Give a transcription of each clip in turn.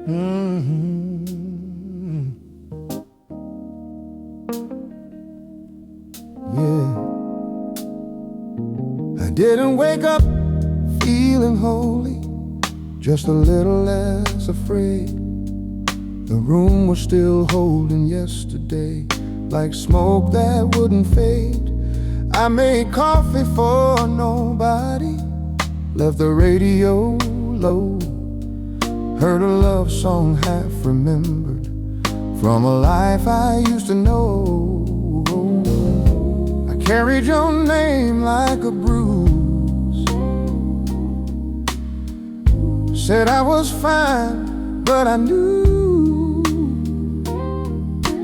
Mm-hmm. Yeah. I didn't wake up feeling holy, just a little less afraid. The room was still holding yesterday, like smoke that wouldn't fade. I made coffee for nobody, left the radio low, heard a love song half remembered from a life I used to know. I carried your name like a bruise, said I was fine, but I knew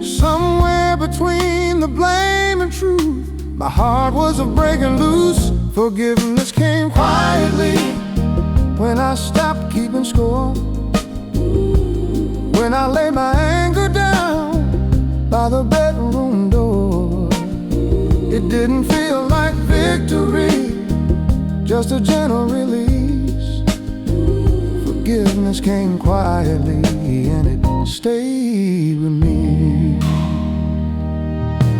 somewhere between the blame and truth, my heart was breaking loose. Forgiveness came quietly when I stopped keeping score, when I laid my anger down by the bedroom door. It didn't feel like victory, just a gentle release. Forgiveness came quietly and it stayed with me.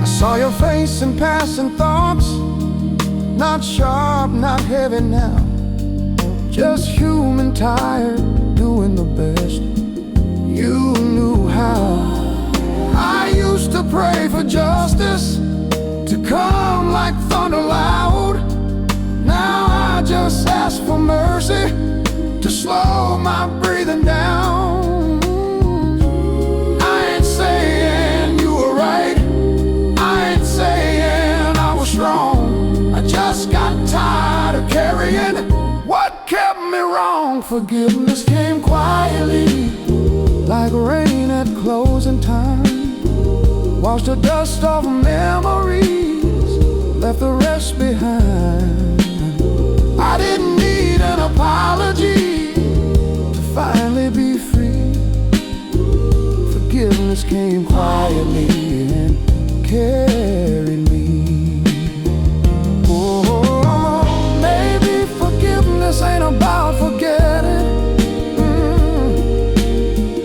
I saw your face in passing thoughts, not sharp, not heavy now, just human, tired, doing the best you knew how. I used to pray for justice to come like thunder loud. Now I just ask for mercy to slow my breathing down. I ain't saying you were right, I ain't saying I was wrong. I just got tired of carrying what kept me wrong. Forgiveness came quietly, like rain at closing time, washed the dust off memories, left the rest behind. I didn't need an apology to finally be free. Forgiveness came quietly and carried me. Oh, maybe forgiveness ain't about forgetting.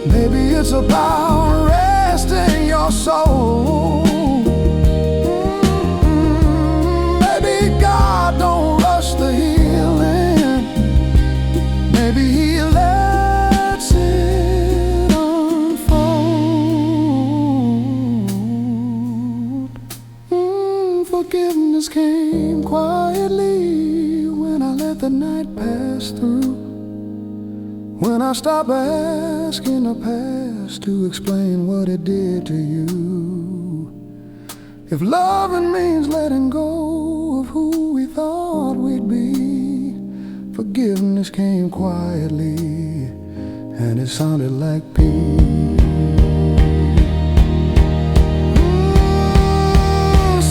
Maybe it's about resting your soul. Maybe God don't rush the healing, maybe He lets it unfold. Forgiveness came quietly when I let the night pass through, when I stopped asking the past to explain what it did to you. If loving means letting go of who we thought we'd be, forgiveness came quietly and it sounded like peace.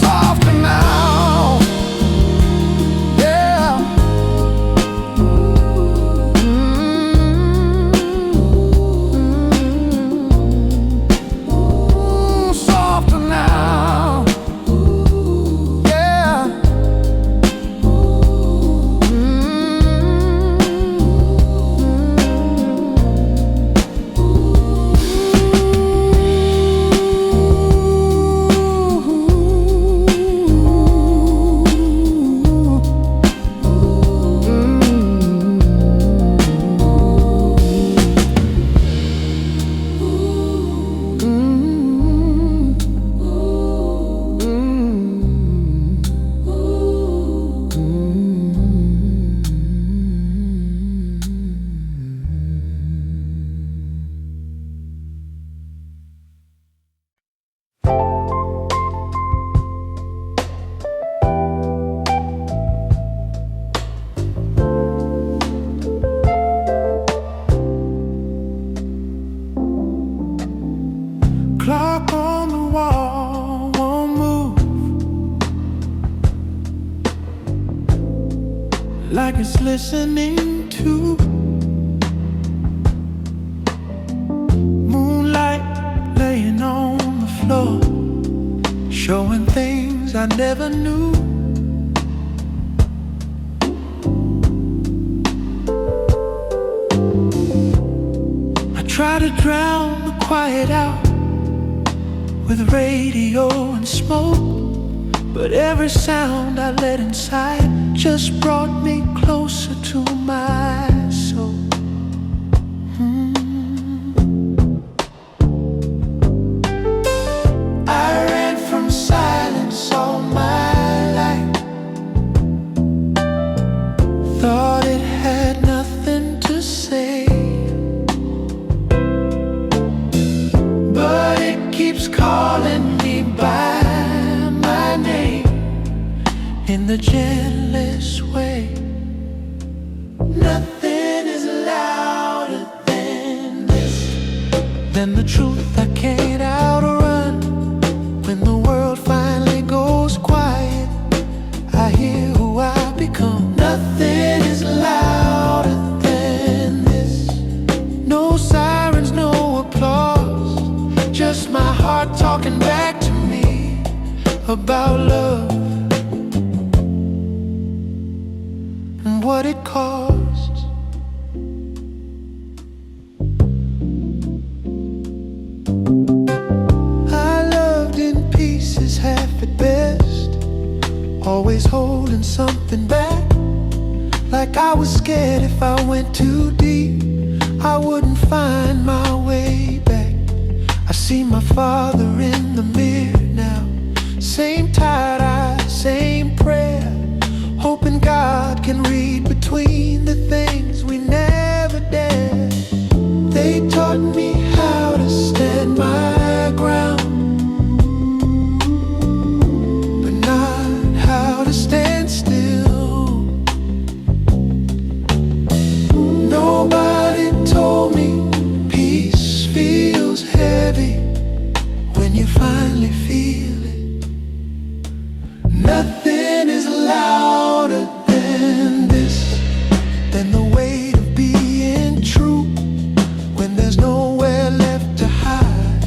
Softer now, yeah. Softer now, yeah. Clock on the wall won't move, like it's listening to moonlight laying on the floor, showing things I never knew. I Try to drown the quiet out with radio and smoke, but every sound I let inside just brought me closer to my soul. I ran from silence all my life, thought it had nothing to say, but it keeps calling me by my name in the gentlest way. Nothing is louder than this, than the truth I can't outrun. When the world finally goes quiet, I hear who I become. Nothing is louder than this. No sirens, no applause, just my heart talking back to me about love and what it costs. I loved in pieces, half at best, always holding something back, like I was scared if I went too deep I wouldn't find my way back. I see my father in the mirror now, same tired eye, same prayer, hoping God can read between the things we never dared. They taught me how to stand my ground, but not how to stand still. Nobody told me peace feels heavy when you finally feel it. Nothing is louder than this, than the weight of being true, when there's nowhere left to hide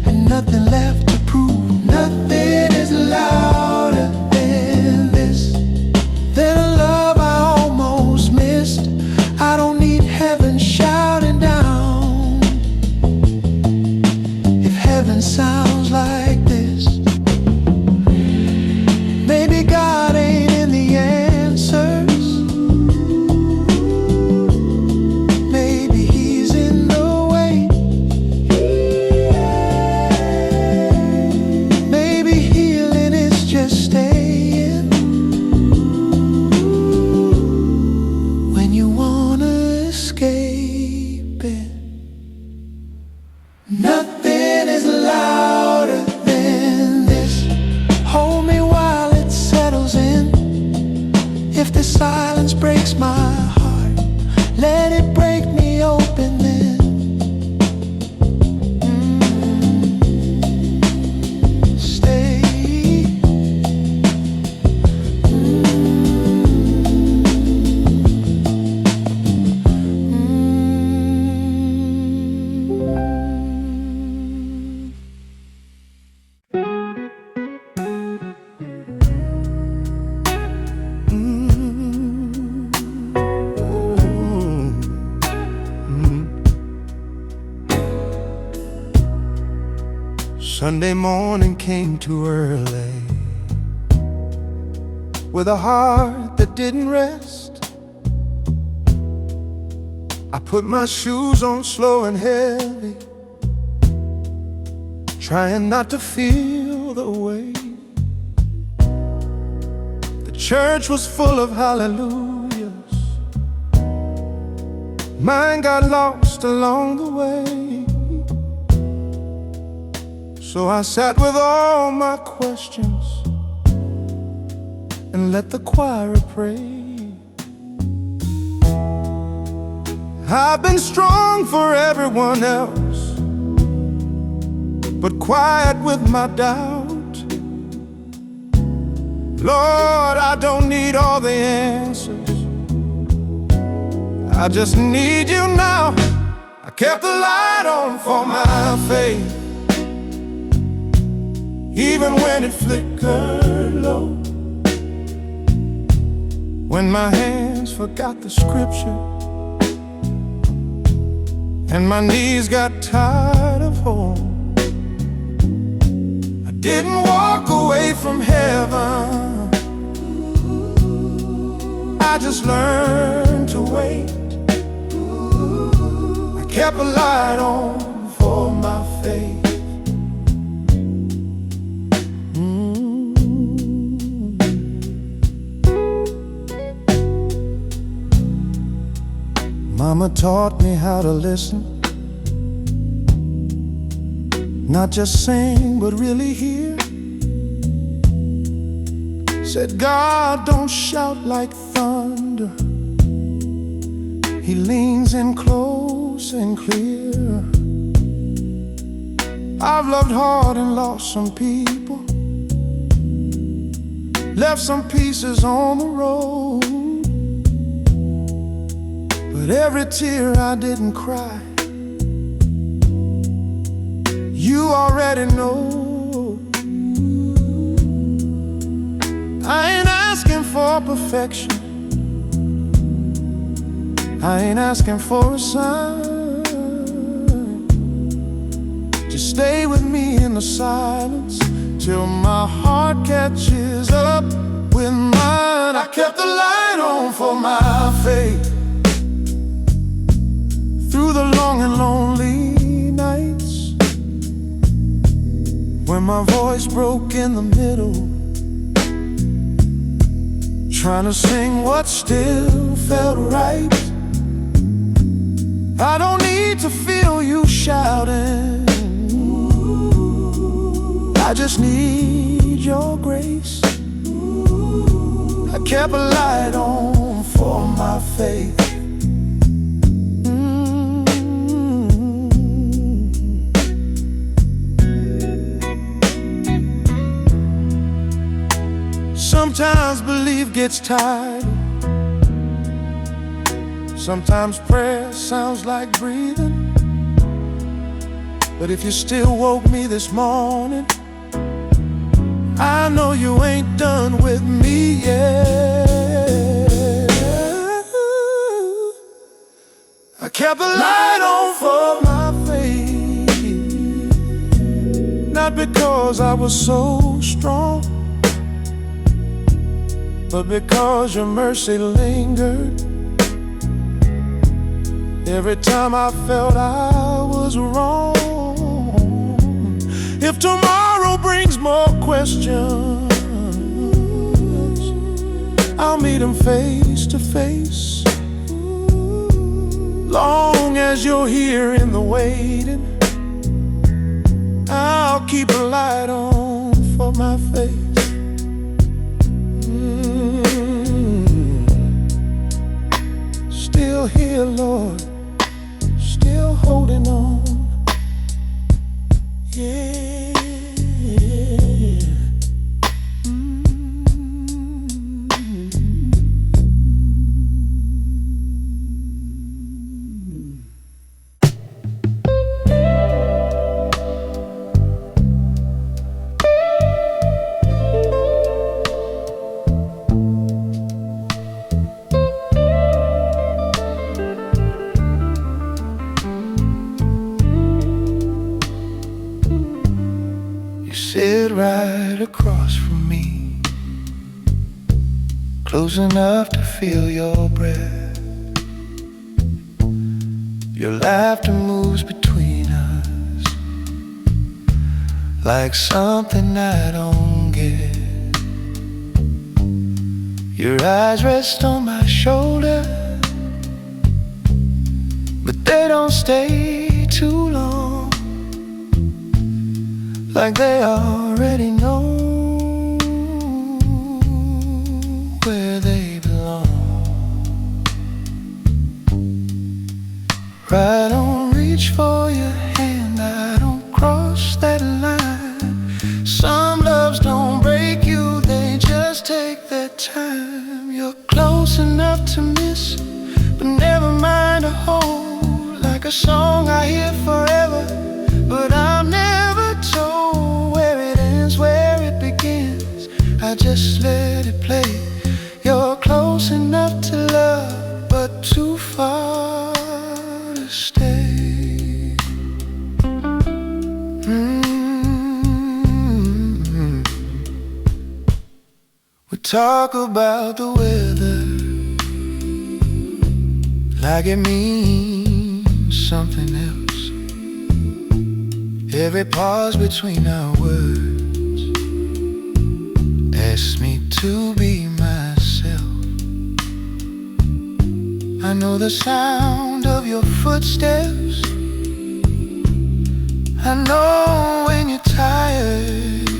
and nothing left to prove. Nothing is louder than this, than a love I almost missed. I don't need heaven shouting down if heaven sounds like this. Maybe God ain't in the answers, maybe He's in the way. Maybe healing is just staying when you wanna escape it. Nothing is louder than this. Hold me while it settles in. If the silence breaks my heart, let it break me open then. Stay. Sunday morning came too early, with a heart that didn't rest. I put my shoes on slow and heavy, trying not to feel the weight. The church was full of hallelujahs, mine got lost along the way. So I sat with all my questions and let the choir pray. I've been strong for everyone else, but quiet with my doubt. Lord, I don't need all the answers, I just need you now. I kept the light on for my faith, even when it flickered low. When my hands forgot the scripture and my knees got tired of home. I didn't walk away from heaven, I just learned to wait. I kept a light on for my faith. Mama taught me how to listen, not just sing, but really hear. Said, God don't shout like thunder, He leans in close and clear. I've loved hard and lost some people, left some pieces on the road, but every tear I didn't cry, you already know. I ain't asking for perfection, I ain't asking for a sign. Just stay with me in the silence till my heart catches up with mine. I kept the light on for my faith through the long and lonely nights, when my voice broke in the middle, trying to sing what still felt right. I don't need to feel you shouting, I just need your grace. I kept a light on for my faith. Sometimes belief gets tired, sometimes prayer sounds like breathing. But if you still woke me this morning, I know you ain't done with me yet. I kept the light on for my faith, not because I was so strong, but because your mercy lingered. Every time I felt I was wrong. If tomorrow brings more questions, I'll meet them face to face. Long as you're here in the waiting, I'll keep a light on for my faith. Still here, Lord, still holding on. Yeah. Sit right across from me, close enough to feel your breath. Your laughter moves between us like something I don't get. Your eyes rest on my shoulder, but they don't stay too long. Like they already know where they belong. I don't reach for your hand, I don't cross that line. Some loves don't break you, they just take their time. You're close enough to miss, but never mind to hold. Like a song I hear forever, but I'm never told where it ends, where it begins. I just let it play. You're close enough to love, but too far to stay. talk about the weather like it means something else. Every pause between our words asks me to be myself. I know the sound of your footsteps. I know when you're tired.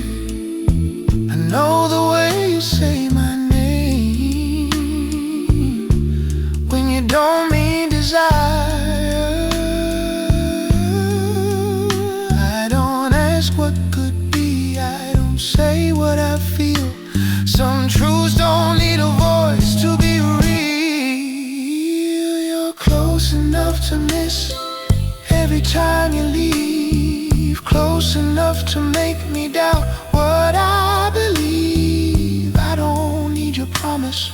I know the way you say my name when you don't mean desire. I don't ask what could be, I don't say what I feel. Some truths don't need a voice to be real. You're close enough to miss every time you leave, close enough to make me doubt what I believe. I don't need your promise,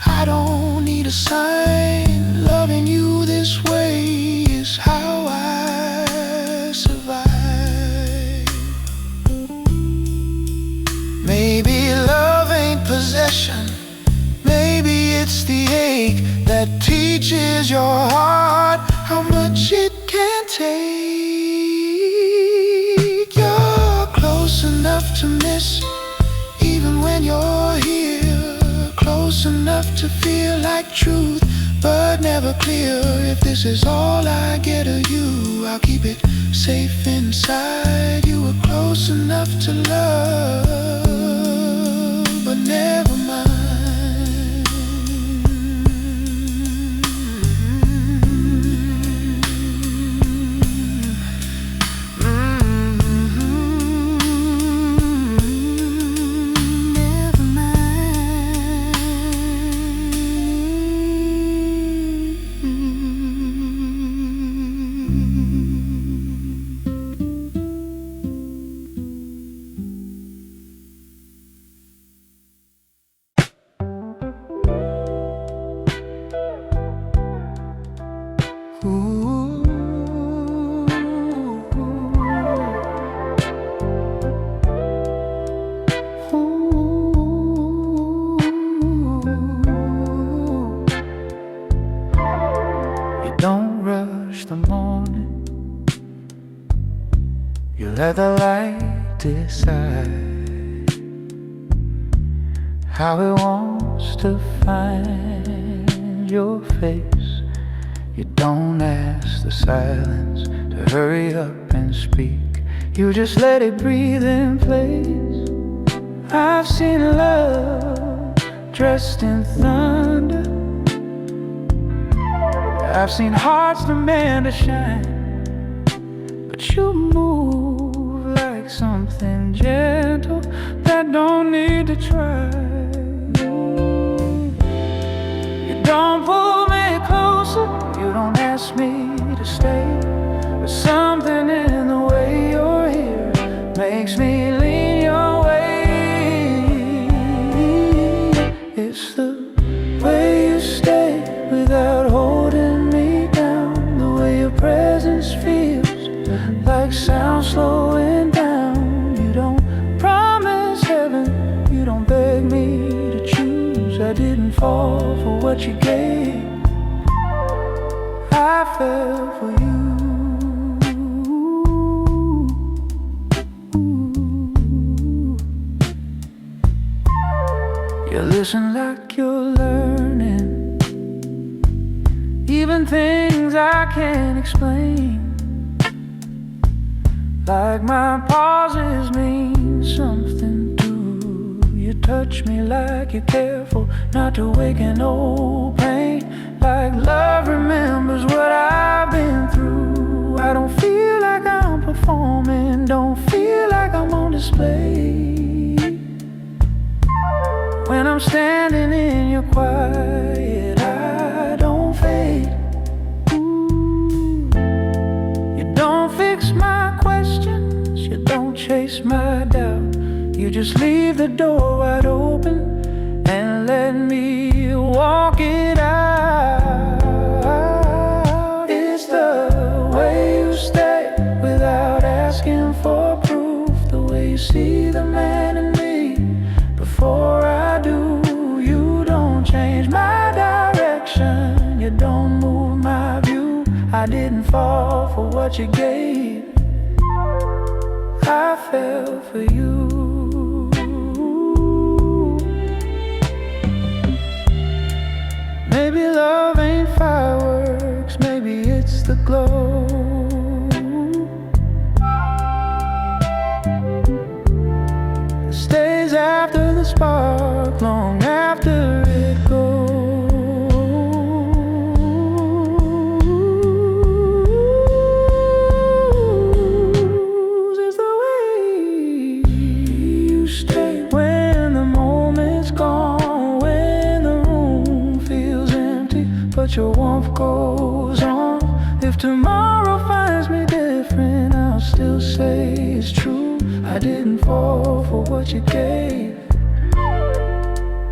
I don't need a sign. Loving you this way is how I survive. Maybe love ain't possession, maybe it's the ache that teaches your heart how much it can take. You're close enough to miss even when you're here, close enough to feel like truth but never clear. If this is all I get of you, I'll keep it safe inside. You were close enough to love, but never mind. Don't rush the morning, you let the light decide how it wants to find your face. You don't ask the silence to hurry up and speak, you just let it breathe in place. I've seen love dressed in thunder, I've seen hearts demand to shine, but you move like something gentle that don't need to try. You don't pull me closer, you don't ask me to stay, but something in the way you're here makes me lean your way. It's the way you stay without holding me down, the way your presence feels like sound slowing down. You don't promise heaven, you don't beg me to choose. I didn't fall for what you gave, I fell for you. You listen like you're learning, even things I can't explain, like my pauses mean something too. You touch me like you're careful not to awaken old pain, like love remembers what I've been through. I don't feel like I'm performing, don't feel like I'm on display when I'm standing in your quiet. I don't fade. You don't fix my questions, you don't chase my doubt, you just leave the door wide open and let me walk it out. It's the way you stay without asking for proof, the way you see the man in me before I do. don't move my view. I didn't fall for what you gave, I fell for you. Maybe love ain't fireworks, maybe it's the glow. Stays after the spark, long after it goes. It's the way you stay when the moment's gone, when the room feels empty, but your warmth goes on. If tomorrow finds me different, I'll still say it's true. I didn't fall for what you gave,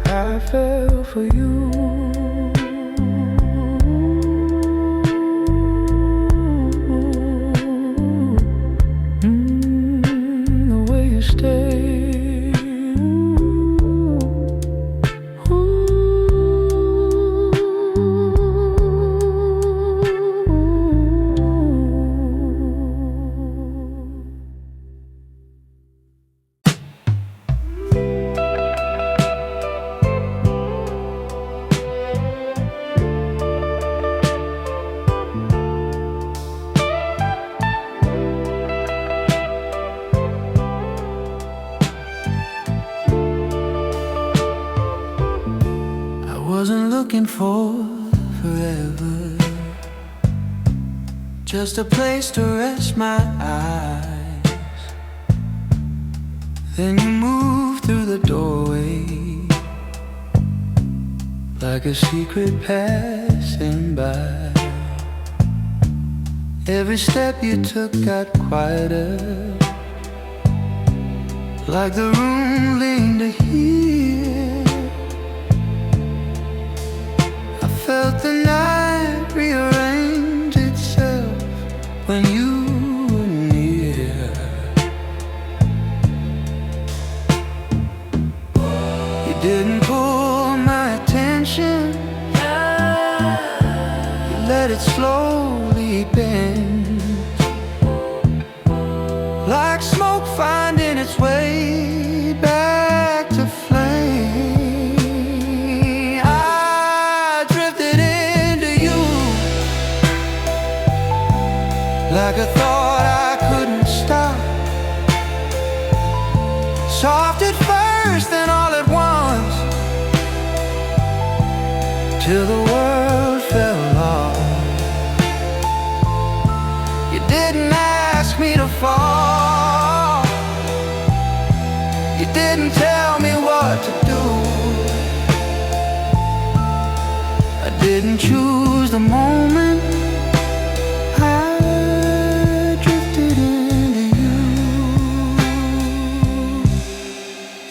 I fell for you. The way you stay. Wasn't looking for forever, just a place to rest my eyes. Then you moved through the doorway, like a secret passing by. Every step you took got quieter, like the room leaned to hear. Felt the night rearrange itself when you were near. You didn't pull my attention, you let it slowly bend, like smoke finding its way back to flame. Like a thought I couldn't stop, soft at first and all at once, till the world fell off. You didn't ask me to fall, you didn't tell me what to do. I didn't choose the moment,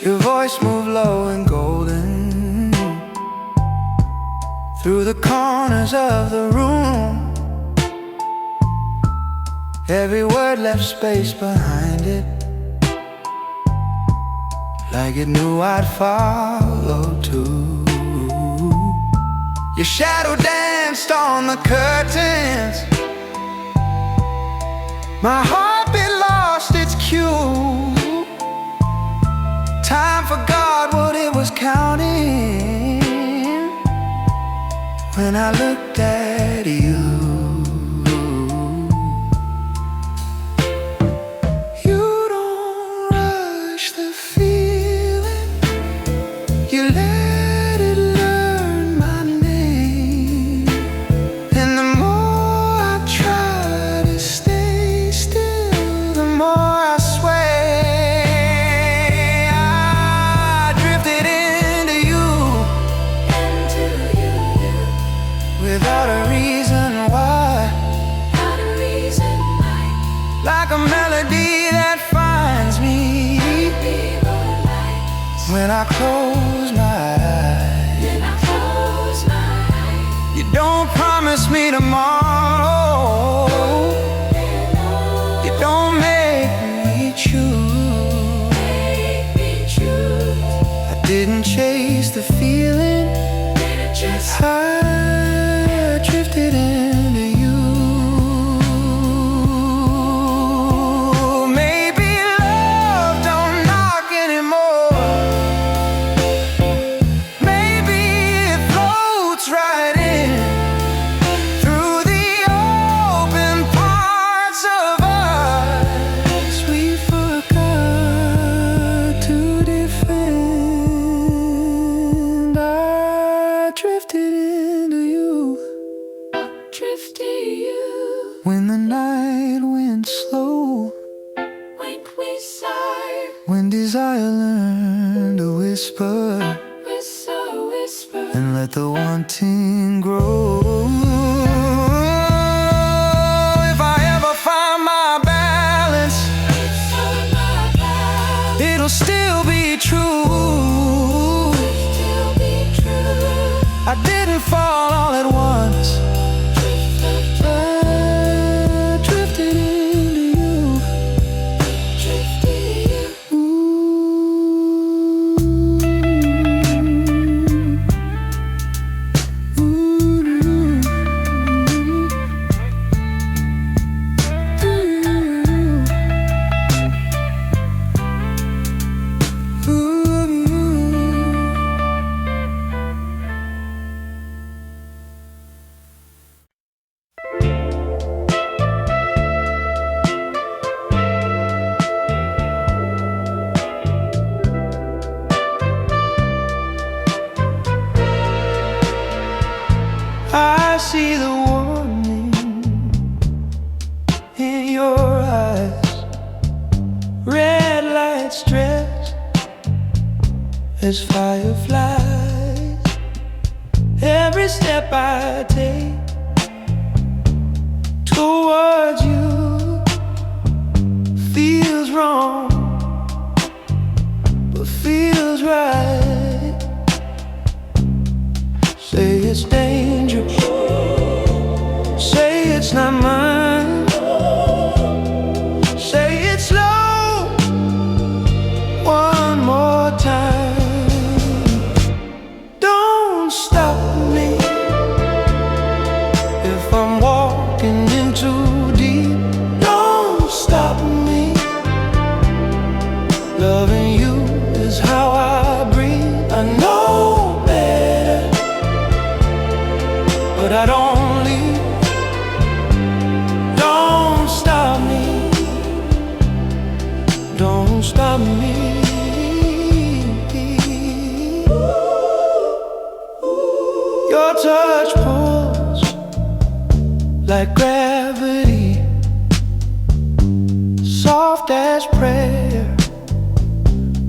your voice moved low and golden through the corners of the room. Every word left space behind it, like it knew I'd follow too. Your shadow danced on the curtains, my heartbeat lost its cue. Time forgot what it was counting when I looked at you. You don't rush the feeling, you let it learn my name. And the more I try to stay still, the more I sway. Without a reason why, like a melody that finds me when I close my eyes. You don't promise me tomorrow, you don't make me choose. I didn't chase the feeling, I drifted you. When the night went slow, when we sighed, when desire learned to whisper, whisper, whisper, and let the wanting grow. If I ever find my balance, it'll still be true. I didn't fall all at once. I drifted into you. I see the warning in your eyes, red lights dressed as fireflies. Every step I take towards you feels wrong, but feels right. Say it's dangerous, say it's not mine, say it's slow. One more time. Don't stop me if I'm walking in too deep. Don't stop me. Loving you is how I breathe. I know better, but I don't leave. Don't stop me. Don't stop me. Your touch pulls like gravity, soft as prayer,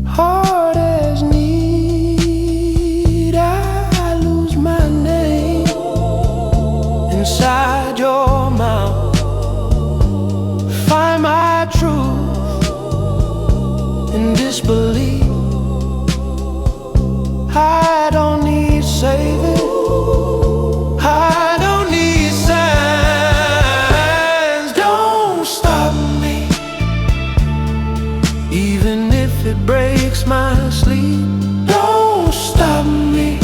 hard as need. I lose my name inside your mouth, find my truth in disbelief. I don't need saving, I don't need signs. Don't stop me, even if it breaks my sleep. Don't stop me.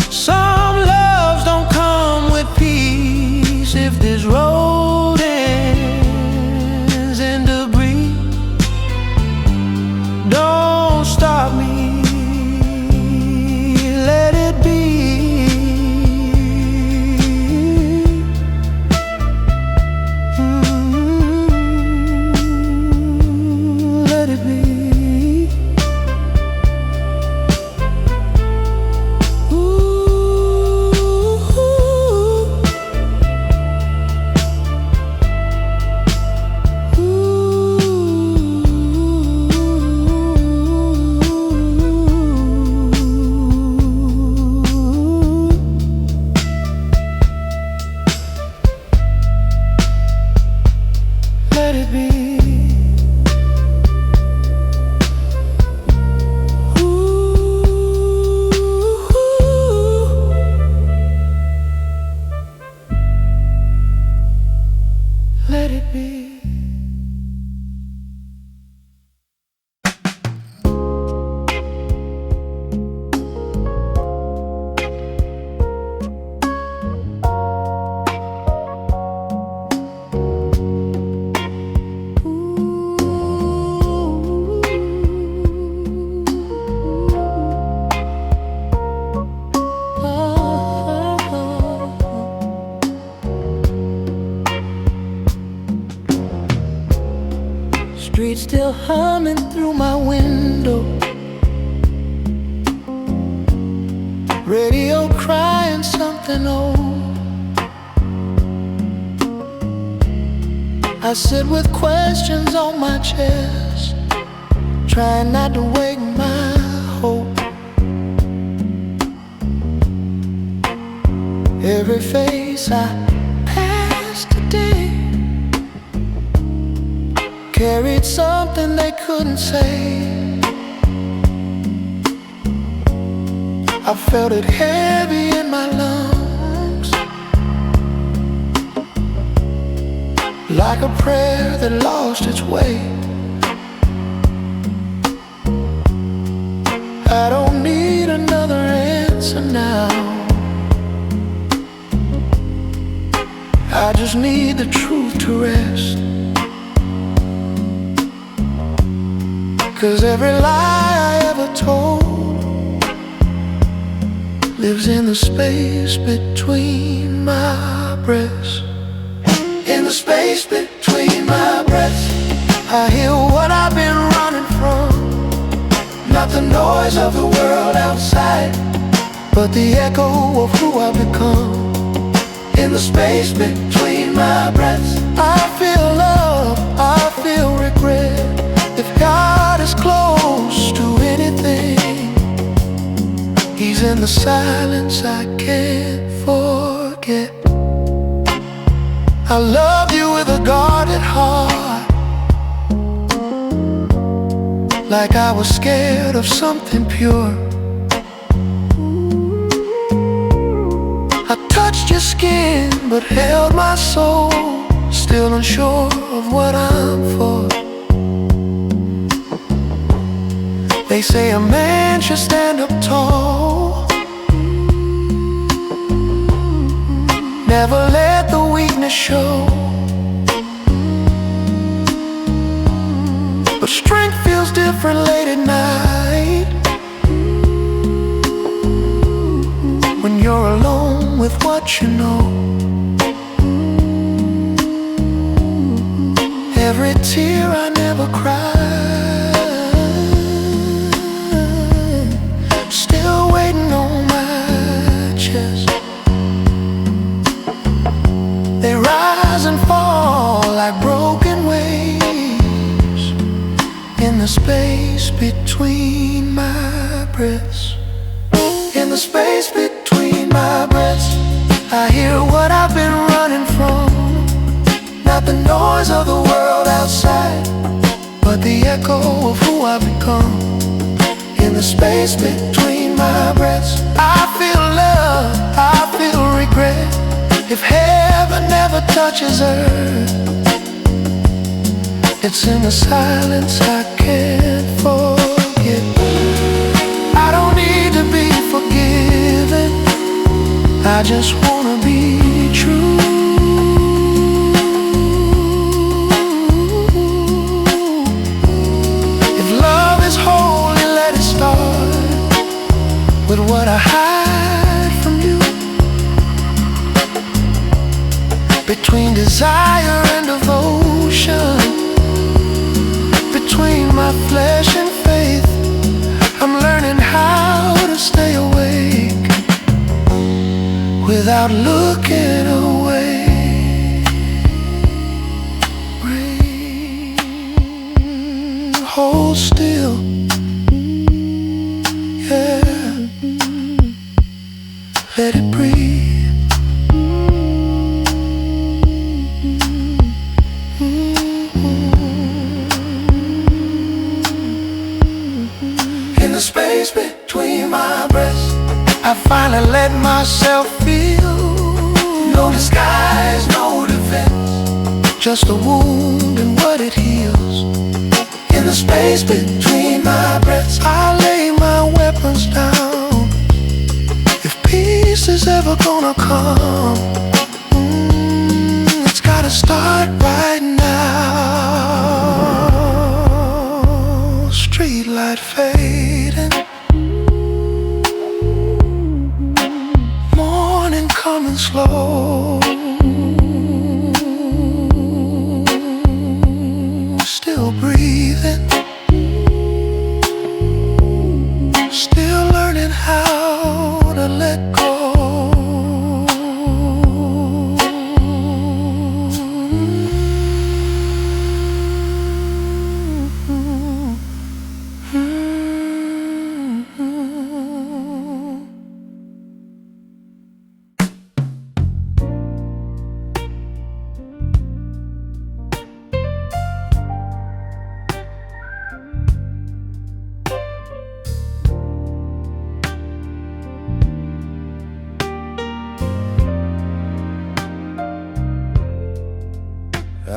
Some loves don't come with peace. If this road ends in debris, don't stop me. Let it be. Let it be. Let it be. Let it be. Street still humming through my window, radio crying something old. I sit with questions on my chest, trying not to wake my hope. Every face I passed today carried something they couldn't say. I felt it heavy in my lungs, like a prayer that lost its way. I don't need another answer now, I just need the truth to rest. 'Cause every lie I ever told lives in the space between my breaths. In the space between my breaths, I hear what I've been running from. Not the noise of the world outside, but the echo of who I've become. In the space between my breaths, I feel love, I feel regret. If God is close to anything, He's in the silence I can't forget. I love you with a guarded heart, like I was scared of something pure. I touched your skin but held my soul, still unsure of what I'm for. They say a man should stand up tall, never let the weakness show. But strength feels different late at night, when you're alone with what you know. Every tear I never cried, still waiting on my chest. They rise and fall like broken waves in the space between my breaths. In the space between my breaths, I hear what I've been running from. Not the noise of the world outside, but the echo of who I've become. In the space between my breaths, I feel love, I feel regret. If heaven never touches earth, it's in the silence I can't forget. I don't need to be forgiven, I just wanna be true. If love is holy, let it start with what I hide from you. Between desire and devotion, between my flesh and faith, I'm learning how to stay awake without looking away. Rain, hold still, yeah, let it breathe. Space between my breaths, I finally let myself feel. No disguise, no defense, just a wound and what it heals. In the space between my breaths, I lay my weapons down. If peace is ever gonna come, it's gotta start right now. Street light fading, morning coming slow. Still breathing, still learning how to let go.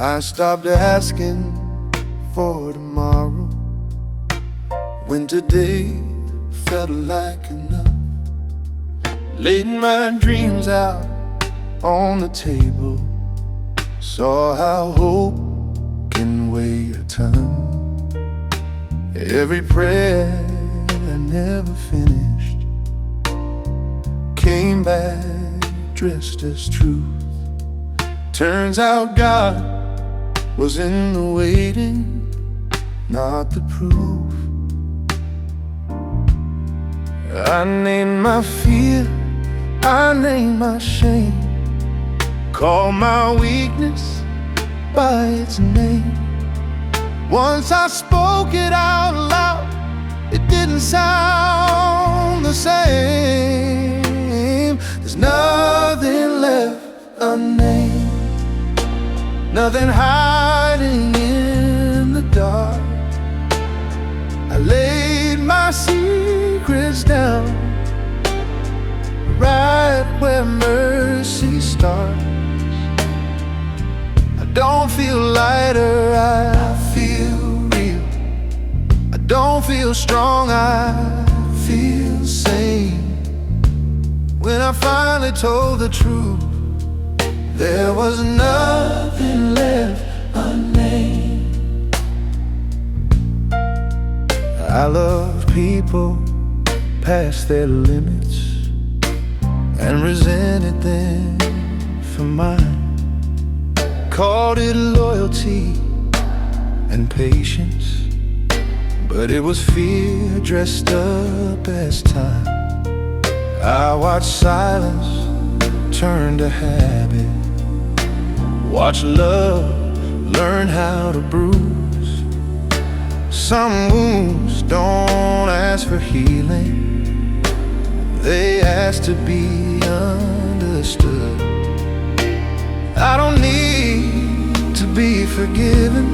I stopped asking for tomorrow when today felt like enough. Laid my dreams out on the table, saw how hope can weigh a ton. Every prayer I never finished came back dressed as truth. Turns out God was in the waiting, not the proof. I named my fear, I named my shame, called my weakness by its name. Once I spoke it out loud, it didn't sound the same. There's nothing left unnamed, nothing hiding in the dark. I laid my secrets down, right where mercy starts. I don't feel lighter, I feel real. I don't feel strong, I feel sane. When I finally told the truth, there was nothing left unnamed. I love people past their limits and resented them for mine. Called it loyalty and patience, but it was fear dressed up as time. I watched silence turn to habit, watch love learn how to bruise. Some wounds don't ask for healing, they ask to be understood. I don't need to be forgiven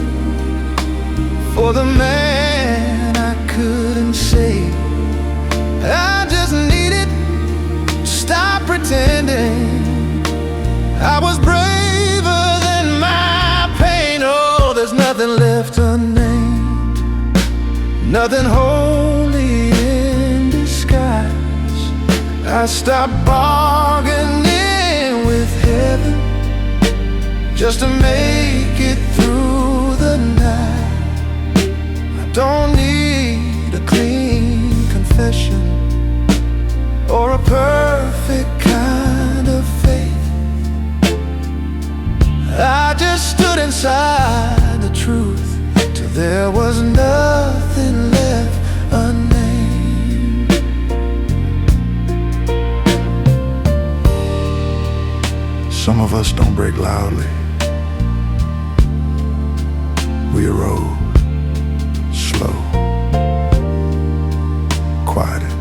for the man I couldn't save. I just needed to stop pretending I was braver than my pain. Oh, there's nothing left unnamed, nothing holy in disguise. I stopped bargaining with heaven just to make it through the night. I don't need a clean confession or a perfect kind of faith. I just stood inside the truth till there was nothing left unnamed. Some of us don't break loudly, we erode slow, quieted,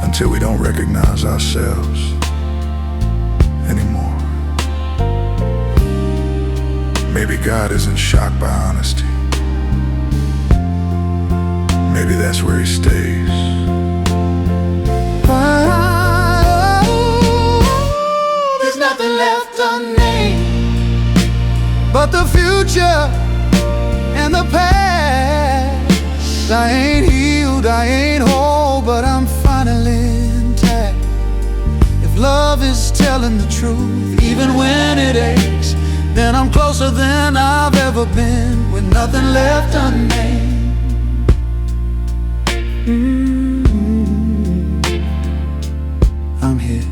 until we don't recognize ourselves anymore. Maybe God isn't shocked by honesty. Maybe that's where He stays. There's nothing left unnamed but the future and the past. I ain't healed, I ain't whole, but I'm finally intact. If love is telling the truth, even when it aches, then I'm closer than I've ever been, with nothing left unnamed. I'm here.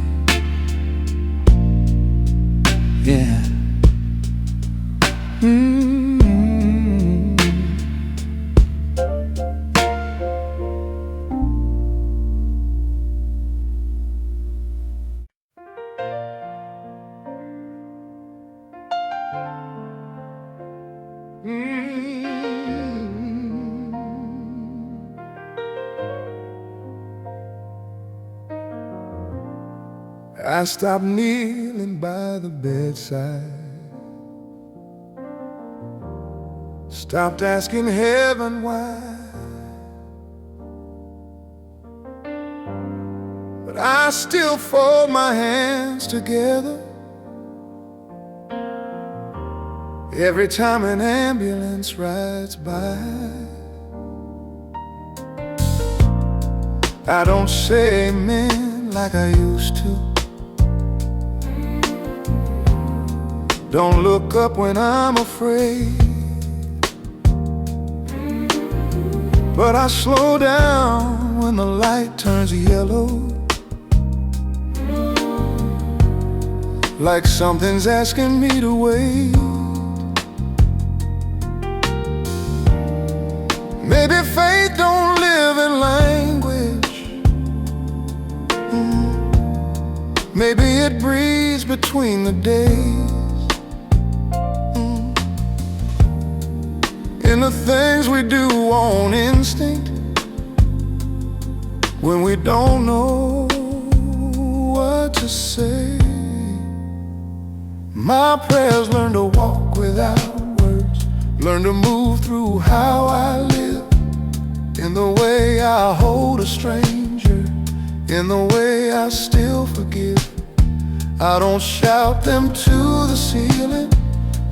Yeah. I stopped kneeling by the bedside, stopped asking heaven why, but I still fold my hands together every time an ambulance rides by. I don't say amen like I used to. Don't look up when I'm afraid, but I slow down when the light turns yellow, like something's asking me to wait. Maybe faith don't live in language. Maybe it breathes between the days. In the things we do on instinct, when we don't know what to say. My prayers learn to walk without words, learn to move through how I live, in the way I hold a stranger, in the way I still forgive. I don't shout them to the ceiling,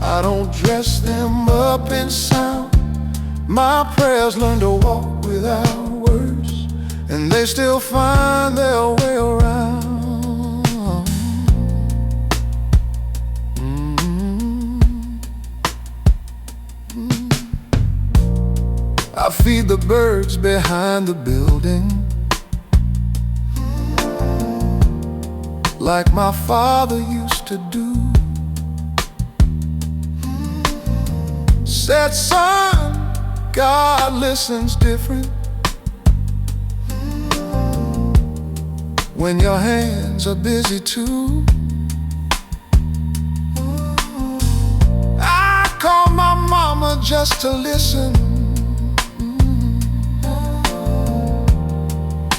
I don't dress them up in sound. My prayers learn to walk without words, and they still find their way around. I feed the birds behind the building, like my father used to do. Said, son, God listens different when your hands are busy too. I call my mama just to listen,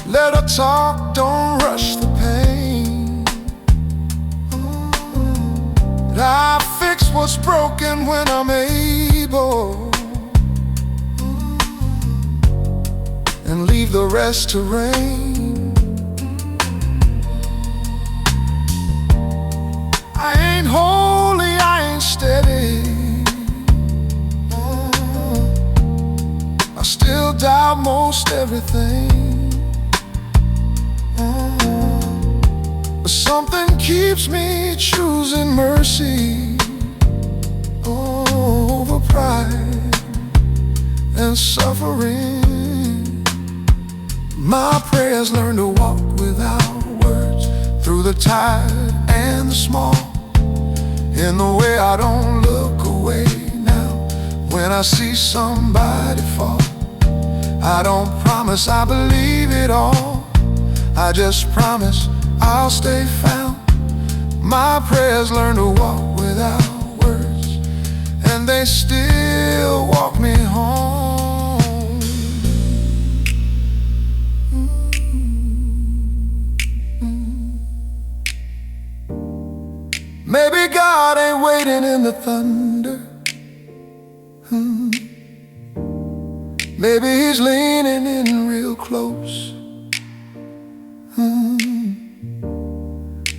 let her talk, don't rush the pain. I fix what's broken when I'm able, and leave the rest to rain. I ain't holy, I ain't steady, I still doubt most everything. But something keeps me choosing mercy over pride and suffering. My prayers learn to walk without words, through the tired and the small, in the way I don't look away now when I see somebody fall. I don't promise I believe it all, I just promise I'll stay found. My prayers learn to walk without words, and they still walk me home. Maybe God ain't waiting in the thunder, maybe He's leaning in real close.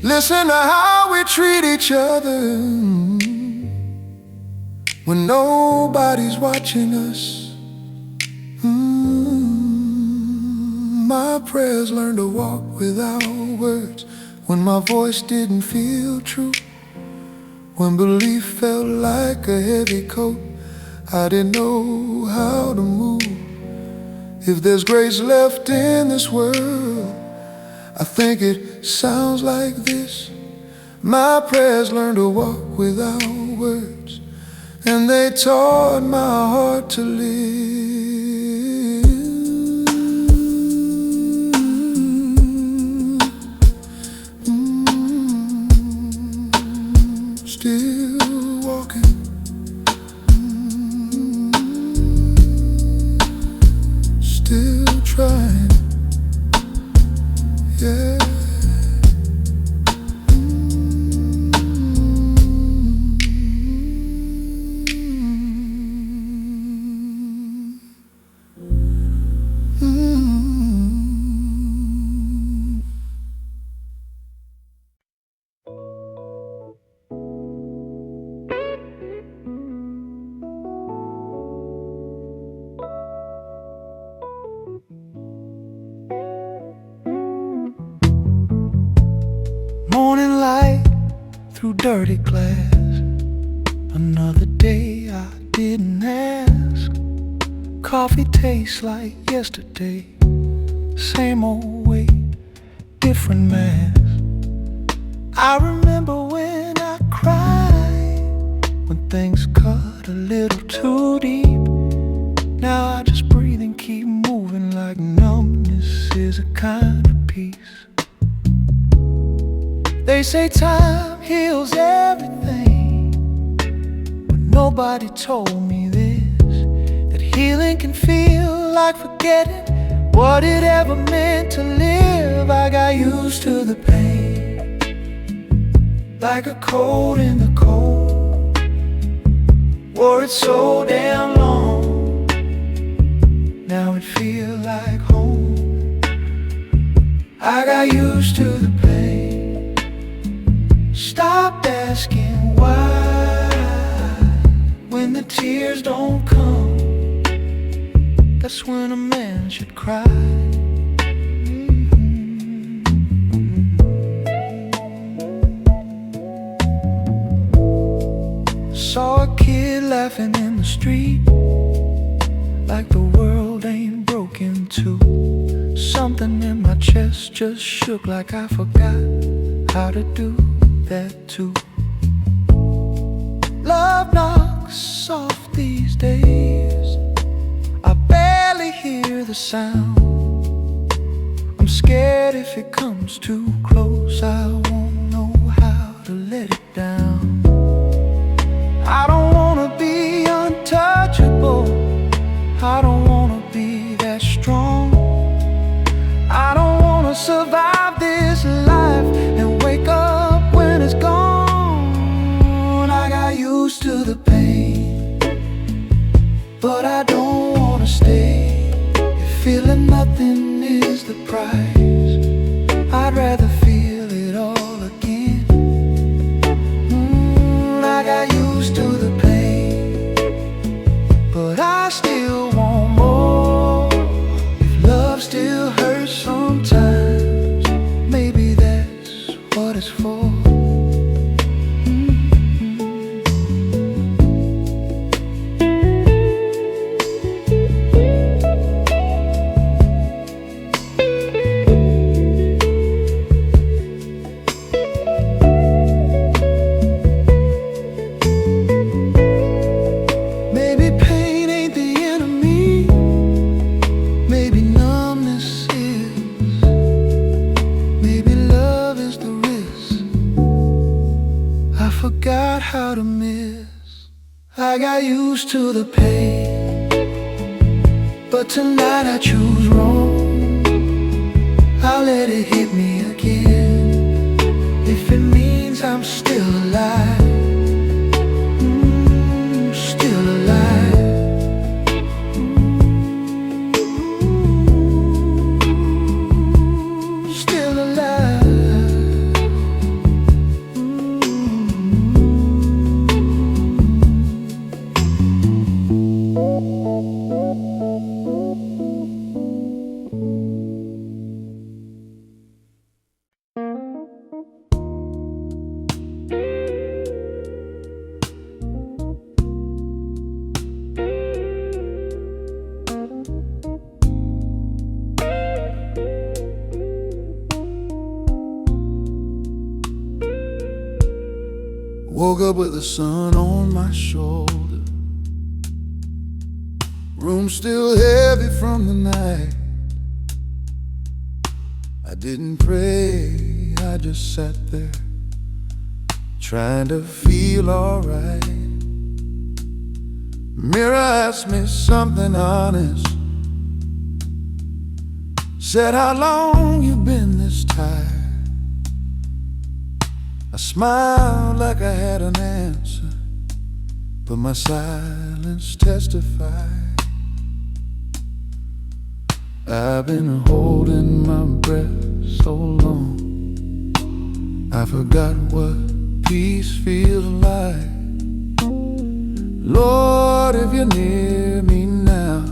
Listen to how we treat each other when nobody's watching us. My prayers learn to walk without words, when my voice didn't feel true, when belief felt like a heavy coat, I didn't know how to move. If there's grace left in this world, I think it sounds like this. My prayers learn to walk without words, and they taught my heart to live. Still walking, still trying, yeah. through dirty glass. Another day I didn't ask. Coffee tastes like yesterday. Same old way, different mask. I remember when I cried, when things cut a little too deep. Now I just breathe and keep moving, like numbness is a kind of peace. They say time heals everything, but nobody told me this, that healing can feel like forgetting what it ever meant to live. I got used to the pain, like a cold in the cold. Wore it so damn long, now it feels like home. I got used to the pain, stopped asking why. When the tears don't come, that's when a man should cry. Saw a kid laughing in the street, like the world ain't broken too. Something in my chest just shook, like I forgot how to do that too. Love knocks soft these days, I barely hear the sound. I'm scared if it comes too close, I won't know how to let it down. I don't wanna be untouchable, I don't wanna be that strong. I don't wanna survive this life and wake up when it's gone. I got used to the pain, but I don't wanna stay. If feeling nothing is the price, I'd rather feel it all again. I got used to the pain, but I still want more. If love still hurts sometimes, maybe that's what it's for. Forgot how to miss. I got used to the pain, but tonight I choose wrong. I'll let it hit me again, if it means I'm still alive. Still alive. Still alive. Woke up with the sun on my shoulder, room still heavy from the night. I didn't pray, I just sat there, trying to feel alright. Mirror asked me something honest, said, how long you been this tired? I smiled like I had an answer, but my silence testified. I've been holding my breath so long, I forgot what peace feels like. Lord, if you're near me now,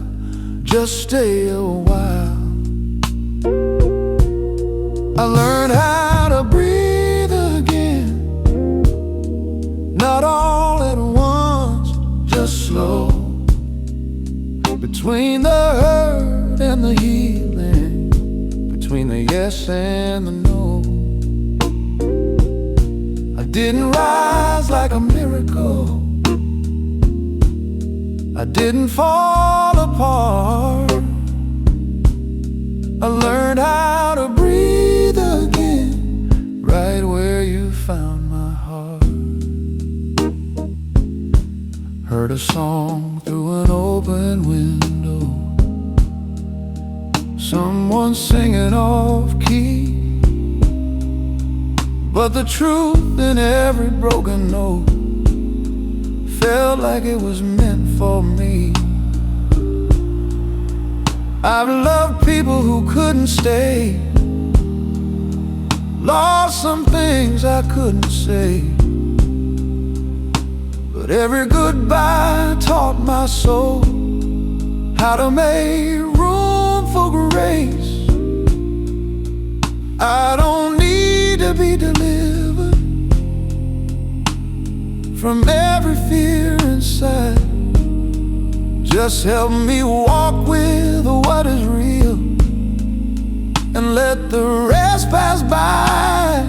just stay a while. I learned how to breathe again, not all at once, just slow. Between the hurt and the healing, between the yes and the no. I didn't rise like a miracle, I didn't fall apart. I learned how to breathe again, right where you found my heart. Heard a song through an open window, someone singing off key, but the truth in every broken note felt like it was meant for me. I've loved people who couldn't stay, lost some things I couldn't say, but every goodbye taught my soul how to make room for grace. I don't need to be delivered from every fear inside. Just help me walk with what is real and let the rest pass by.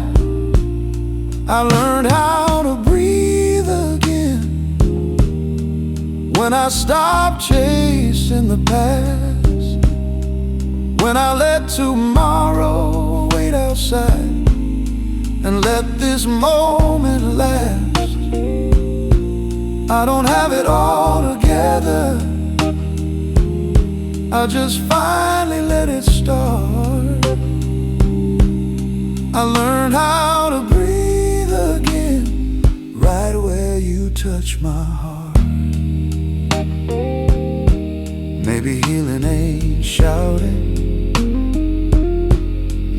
I learned how to breathe again when I stopped chasing the past, when I let tomorrow wait outside and let this moment last. I don't have it all together, I just finally let it start. I learned how to breathe again, right where you touch my heart. Maybe healing ain't shouting,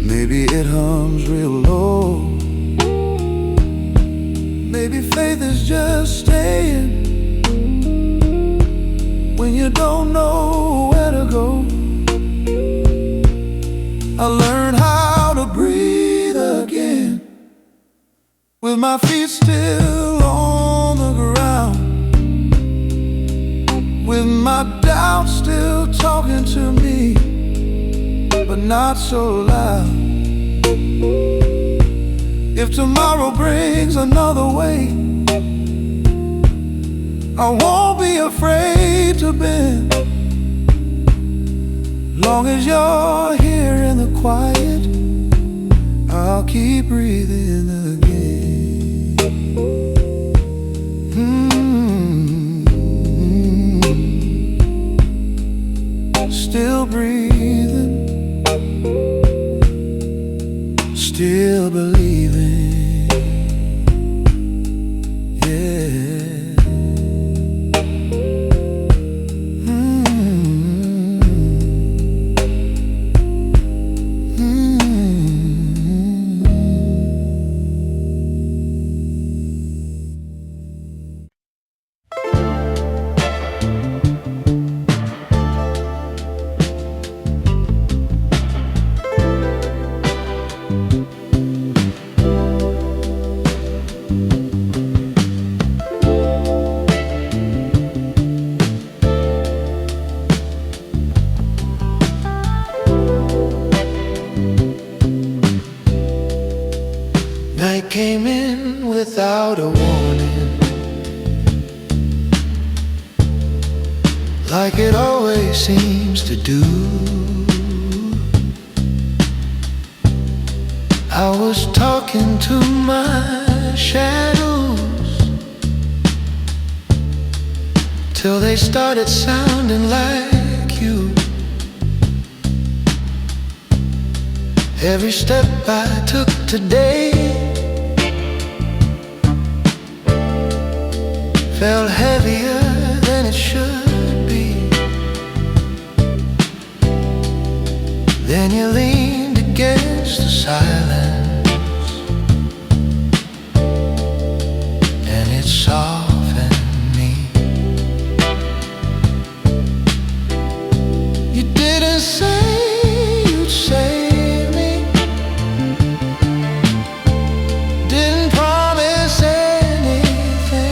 maybe it hums real low. Maybe faith is just staying when you don't know where to go. I learned how to breathe again with my feet still on the ground, with my doubts still talking to me, but not so loud. If tomorrow brings another way, I won't be afraid to bend. Long as you're here in the quiet, I'll keep breathing again. Still breathing, still believing. Night came in without a warning, like it always seems to do. I was talking to my shadows till they started sounding like you. Every step I took today felt heavier than it should be. Then you leaned against the silence, and it softened me. You didn't say you'd save me, didn't promise anything.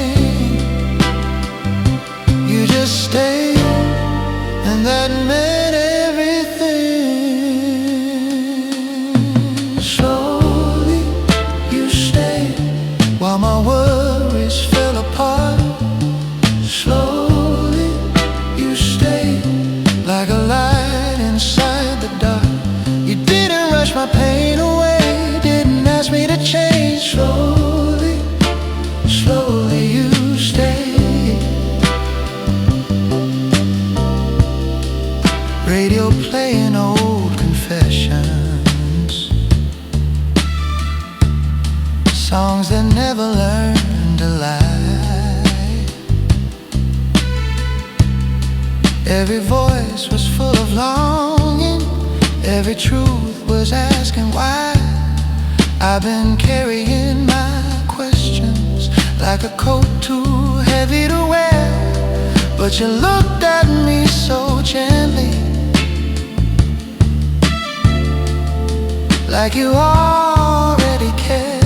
Every voice was full of longing, every truth was asking why. I've been carrying my questions like a coat too heavy to wear, but you looked at me so gently, like you already cared.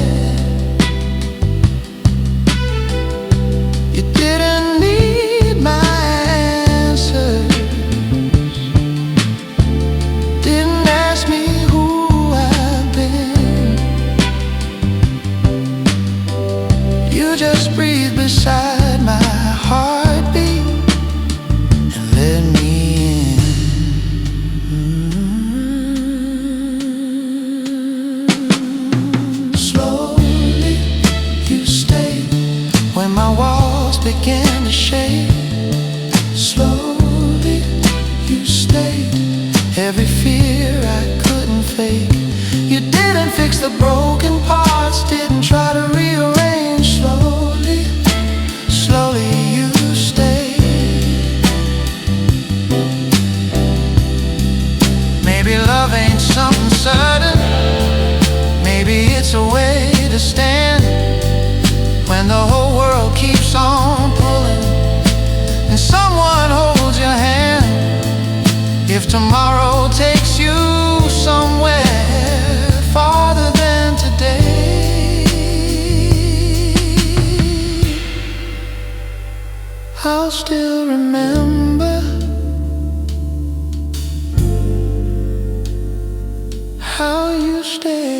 You didn't need my answers, didn't ask me who I've been. You just breathed beside my heartbeat and let me in. Slowly you stayed when my walls began to shake. Slowly you stayed every fear I couldn't fake. You didn't fix the broken parts, didn't try to rearrange. Slowly, slowly you stayed. Maybe love ain't something certain, maybe it's a way to stand when the whole world keeps on pulling and someone holds your hand. If tomorrow takes you somewhere farther than today, I'll still remember how you stayed.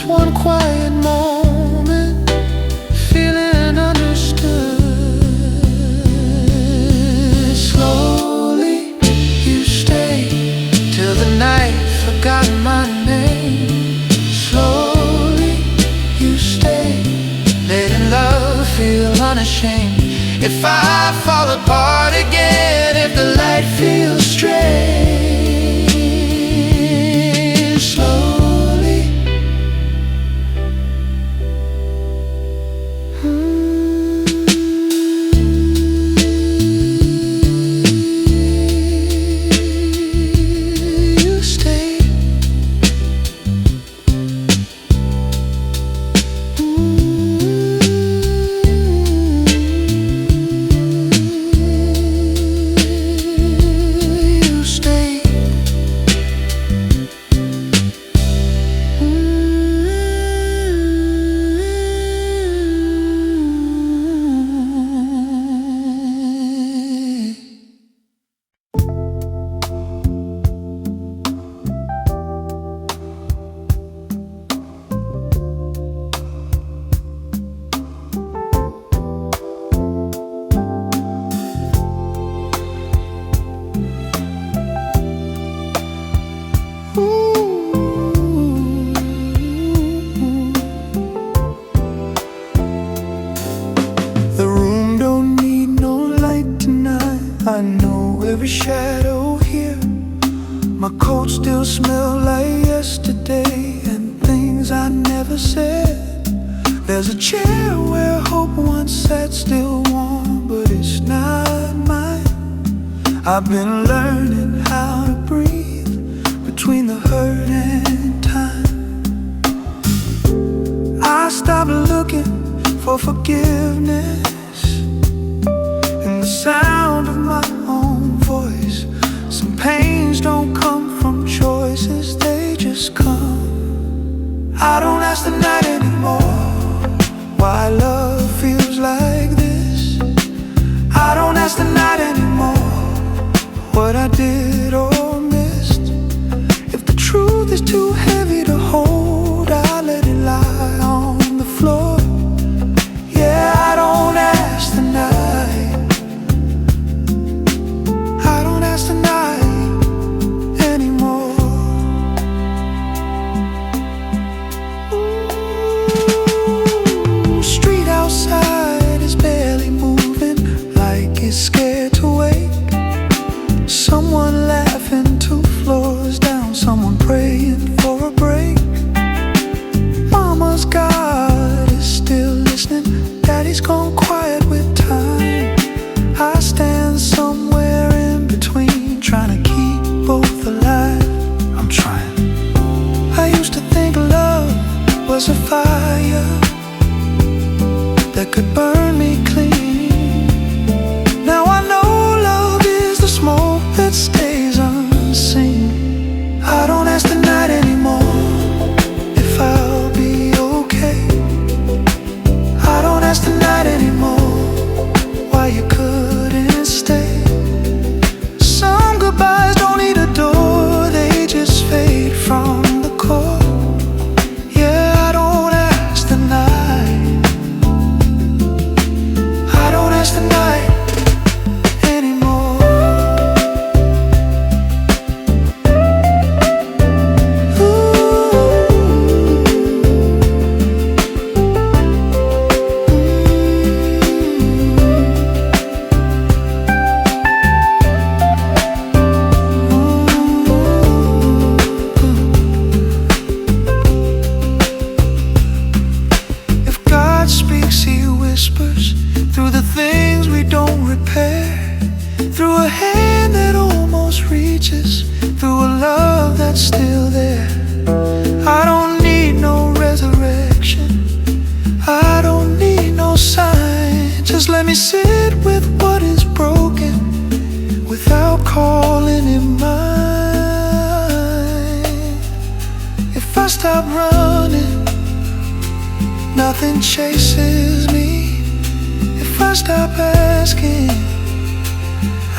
One quiet moment, feeling understood. Slowly you stayed till the night forgot my name. Slowly you stayed, letting love feel unashamed. If I fall apart again, if the light feels strange, slowly I know every shadow here. My coat still smells like yesterday, and things I never said. There's a chair where hope once sat, still warm, but it's not mine. I've been learning how to breathe between the hurt and time. I stopped looking for forgiveness in the sound of my own voice. Some pains don't come from choices, they just come. I don't ask the night anymore why love feels like this. I don't ask the night anymore what I did or missed. If the truth is too heavy to hold, I let it lie on the floor. Yeah, I don't ask the night Someone laughing 2 floors down, someone praying for a break. Mama's God is still listening, Daddy's gone quiet with time. I stand somewhere in between, trying to keep both alive. I'm trying. I used to think love was a fire that could burn me clean. Now I know love is the smoke that stays unseen. I don't ask the night anymore if I'll be okay. I don't ask the night anymore why you couldn't stay. Some goodbyes don't need a door, they just fade from the core. Yeah, I don't ask the night. I don't ask the night anymore. If God speaks, He whispers through the things we don't repair, through a hand that almost reaches, through a love that's still there. I don't need no resurrection, I don't need no sign. Just let me sit with what is broken without calling it mine. If I stop running, nothing chases me. If I stop asking,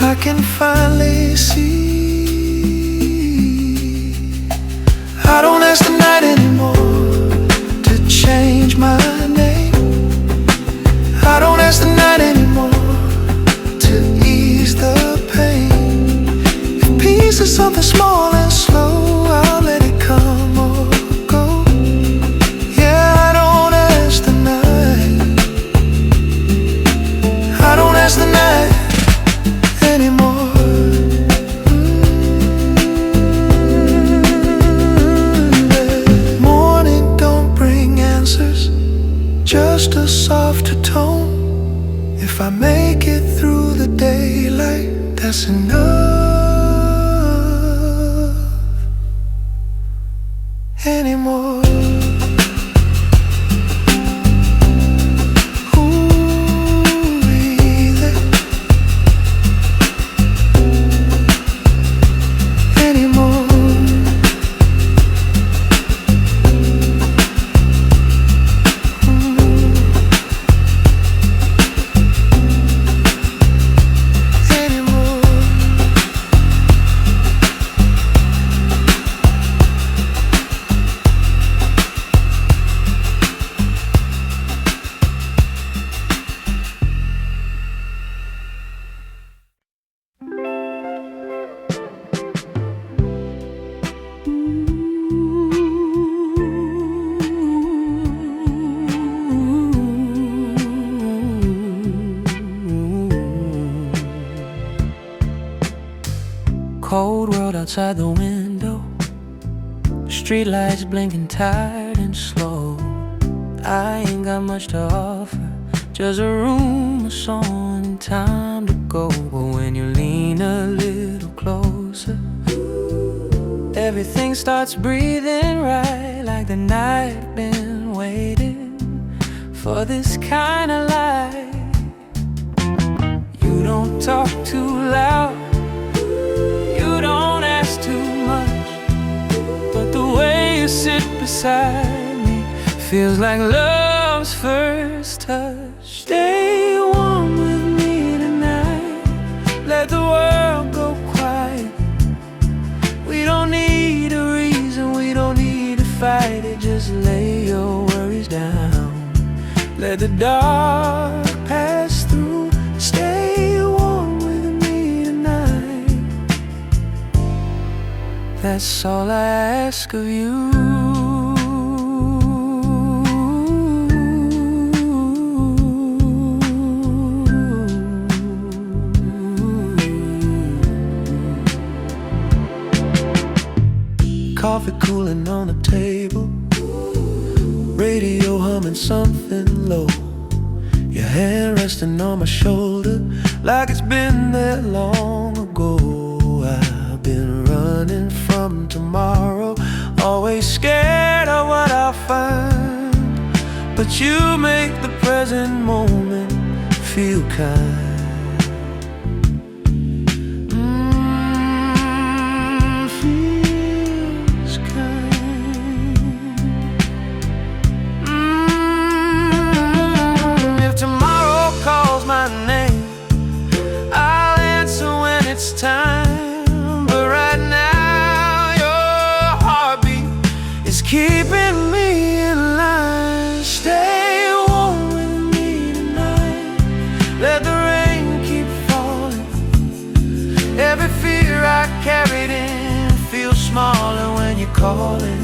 I can finally see. I don't ask the night anymore to change my name. I don't ask the night anymore to ease the pain. If peace is something small and slow, I'll let it come or go. Yeah, I don't ask the night. I don't ask the night anymore. Morning don't bring answers, just a softer tone. If I make it through the daylight, that's enough anymore. Cold world outside the window, streetlights blinking tired and slow. I ain't got much to offer, just a room, a song, and time to go. But when you lean a little closer, everything starts breathing right, like the night been waiting for this kind of light. You don't talk too loud, you don't ask too much, but the way you sit beside me feels like love's first touch. Stay warm with me tonight, let the world go quiet. We don't need a reason, we don't need to fight it. Just lay your worries down, let the dark pass through. Stay warm with me tonight, that's all I ask of you. coffee cooling on the table, radio humming something low, your hand resting on my shoulder like it's been that long ago. I've been running from tomorrow, always scared of what I'll find, but you make the present moment feel kind. Feels kind. If tomorrow calls my name, I'll answer when it's time, but right now your heartbeat is keeping me in line. Stay warm with me tonight, let the rain keep falling. Every fear I carried in feels smaller when you're calling.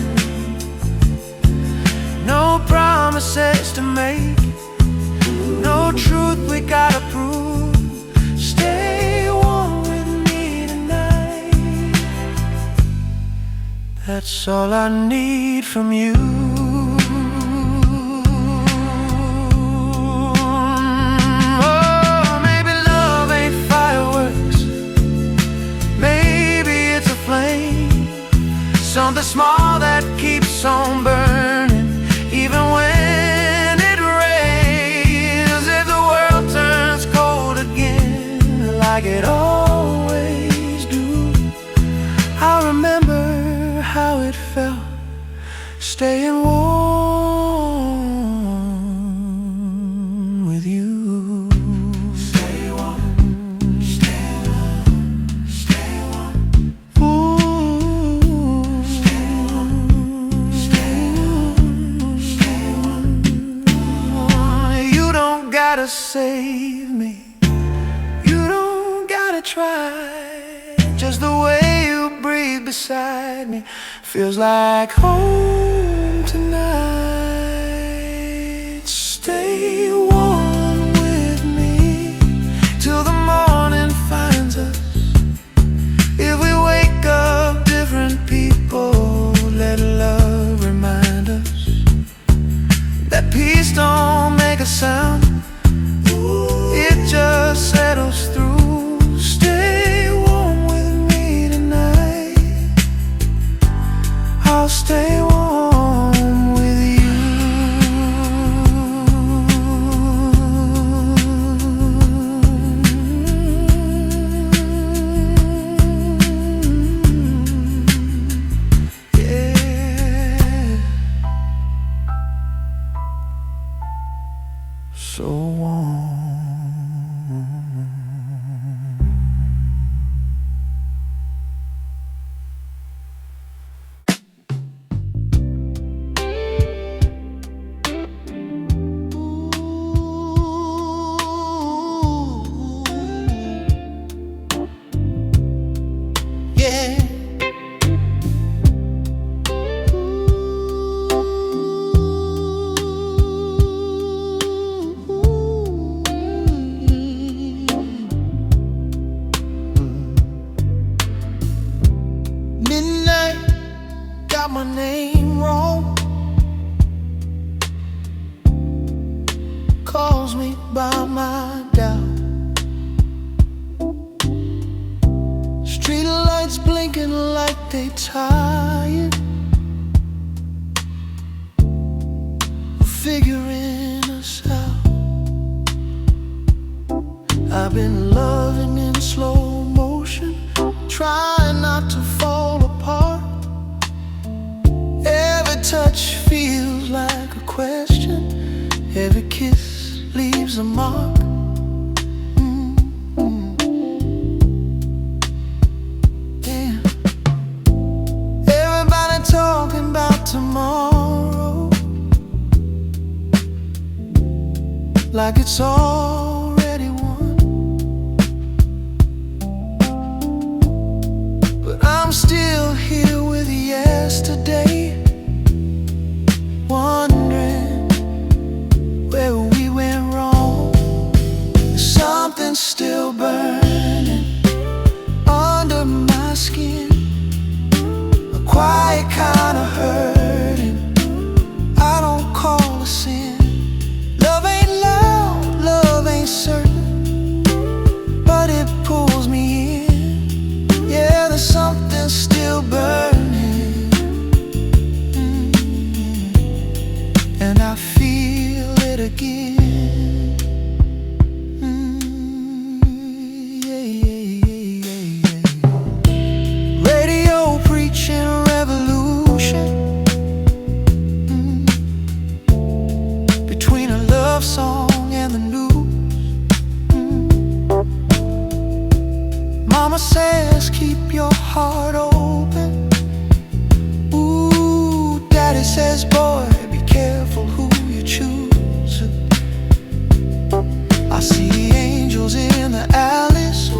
No promises to make, no truth we gotta prove. Stay warm with me tonight, that's all I need from you. Oh, maybe love ain't fireworks, maybe it's a flame, something small that keeps on burning even when it rains. If the world turns cold again like it always do, I remember how it felt staying warm with you. Stay warm, stay warm, stay warm. Ooh, stay warm, stay warm, stay warm. You don't gotta save me, you don't gotta try. Just the way you breathe beside me feels like home tonight. Stay warm with me till the morning finds us. If we wake up different people, let love remind us that peace don't make a sound, it just settles through. Stay warm with me tonight, I'll stay warm with you. Yeah, so warm. Yeah. Midnight got my name wrong, calls me by my doubt. Street lights blinking like they tired, figuring us out. I've been loving in slow motion, trying not to fall apart. Every touch feels like a question, every kiss leaves a mark. Talking about tomorrow like it's already won, but I'm still here with yesterday, wondering where we went wrong. Something's still burning under my skin, a quiet kind says keep your heart open. Ooh, Daddy says, boy, be careful who you choose. I see angels in the alleys,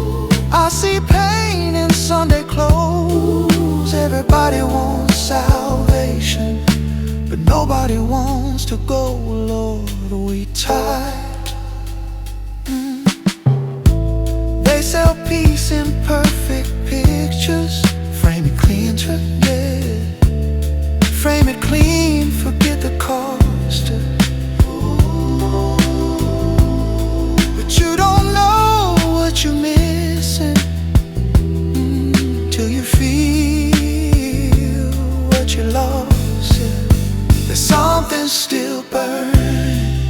I see pain in Sunday clothes. Everybody wants salvation, but nobody wants to go. Lord, we tired. They sell peace in perfect pictures. Frame it clean, yeah. Frame it clean, forget the cost. But you don't know what you're missing till you feel what you lost. There's something still burning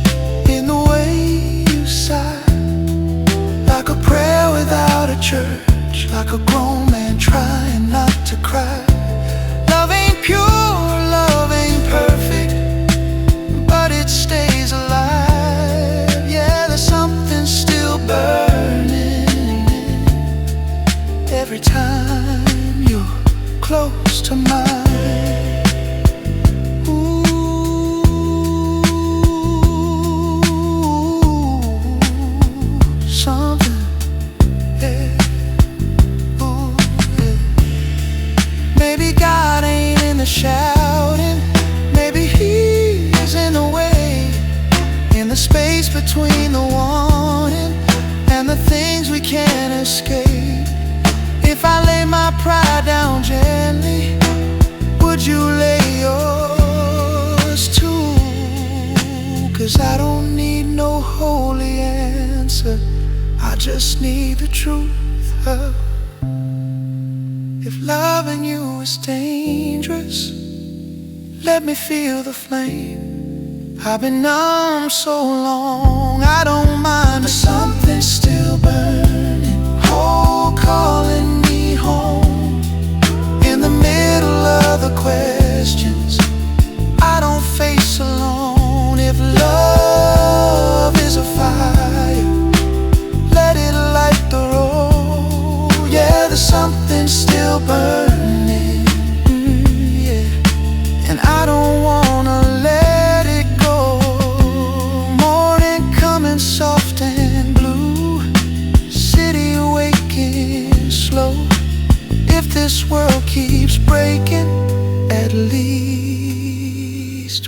in the way you sigh, like a prayer without a church, like a grown man trying not to cry. Love ain't pure, love ain't perfect, but it stays alive. Yeah, there's something still burning every time you're close to mine. Shouting, maybe he's in the way, in the space between the wanting and the things we can't escape. If I lay my pride down gently, would you lay yours too? 'Cause I don't need no holy answer, I just need the truth. If loving you is dangerous, let me feel the flame. I've been numb so long, I don't mind, but something's still burning. Oh, calling me home. In the middle of the questions I don't face alone. If love is a fire, let it light the road. Yeah, there's something still burning, yeah, and I don't wanna let it go. Morning coming soft and blue, city waking slow. If this world keeps breaking, at least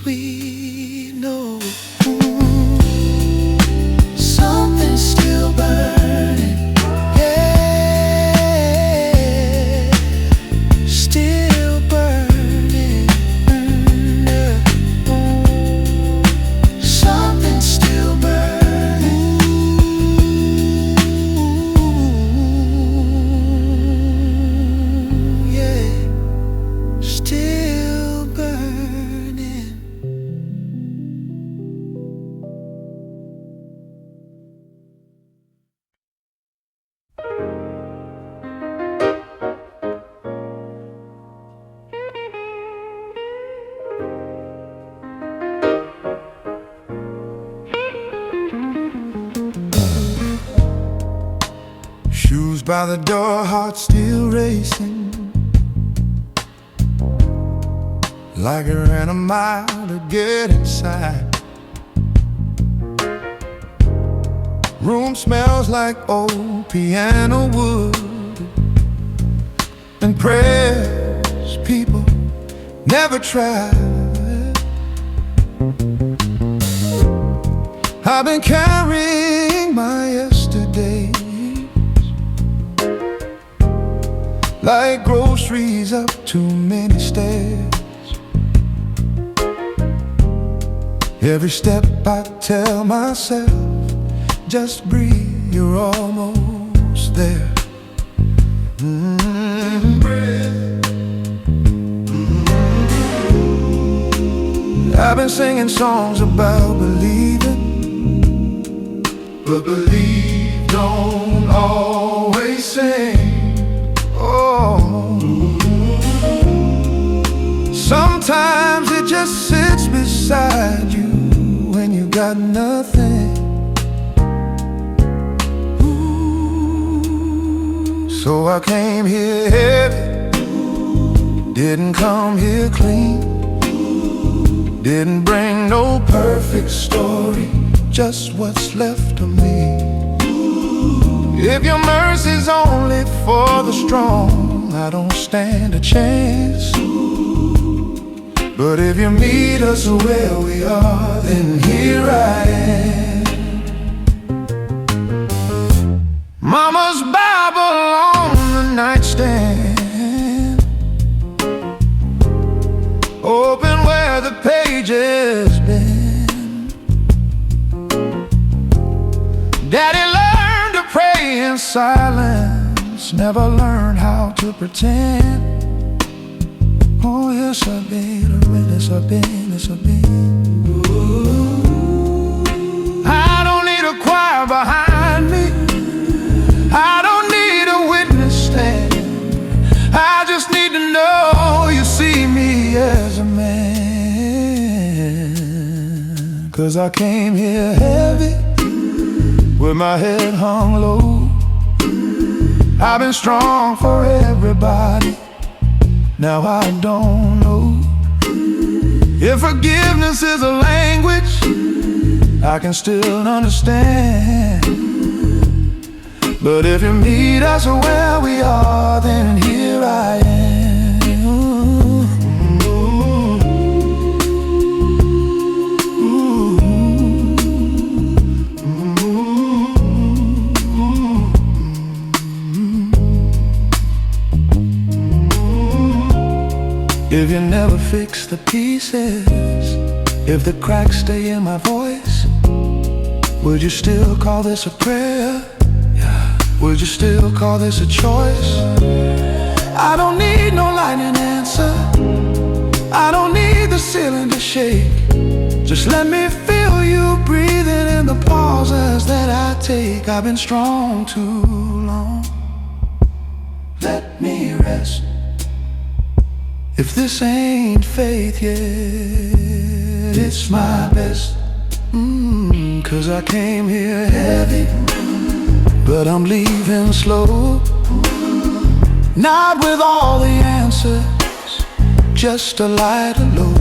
we know something's still burning. Shoes by the door, heart still racing, like I ran a mile to get inside. Room smells like old piano wood and prayers people never tried. I've been carrying my yesterday like groceries up too many stairs. Every step I tell myself, just breathe, you're almost there. I've been singing songs about believing, but believe don't always sing. Oh, sometimes it just sits beside you when you got nothing. Ooh, So I came here heavy, didn't come here clean, didn't bring no perfect story, just what's left of me. If your mercy's only for the strong, I don't stand a chance. But if you meet us where we are, then here I am. Mama's Bible on the nightstand, open where the pages been. Daddy learned to pray in silence, never learned how to pretend. Oh yes, I've been, yes I've been, yes I've been. Ooh. I don't need a choir behind me, I don't need a witness stand. I just need to know you see me as a man. 'Cause I came here heavy, with my head hung low. I've been strong for everybody, now I don't know if forgiveness is a language I can still understand. But if you meet us where we are, then here I am. If you never fix the pieces, if the cracks stay in my voice, would you still call this a prayer? Would you still call this a choice? I don't need no lightning answer, I don't need the ceiling to shake. Just let me feel you breathing in the pauses that I take. I've been strong too long, let me rest. If this ain't faith yet, it's my best. 'Cause I came here heavy, but I'm leaving slow. Not with all the answers, just a lighter load.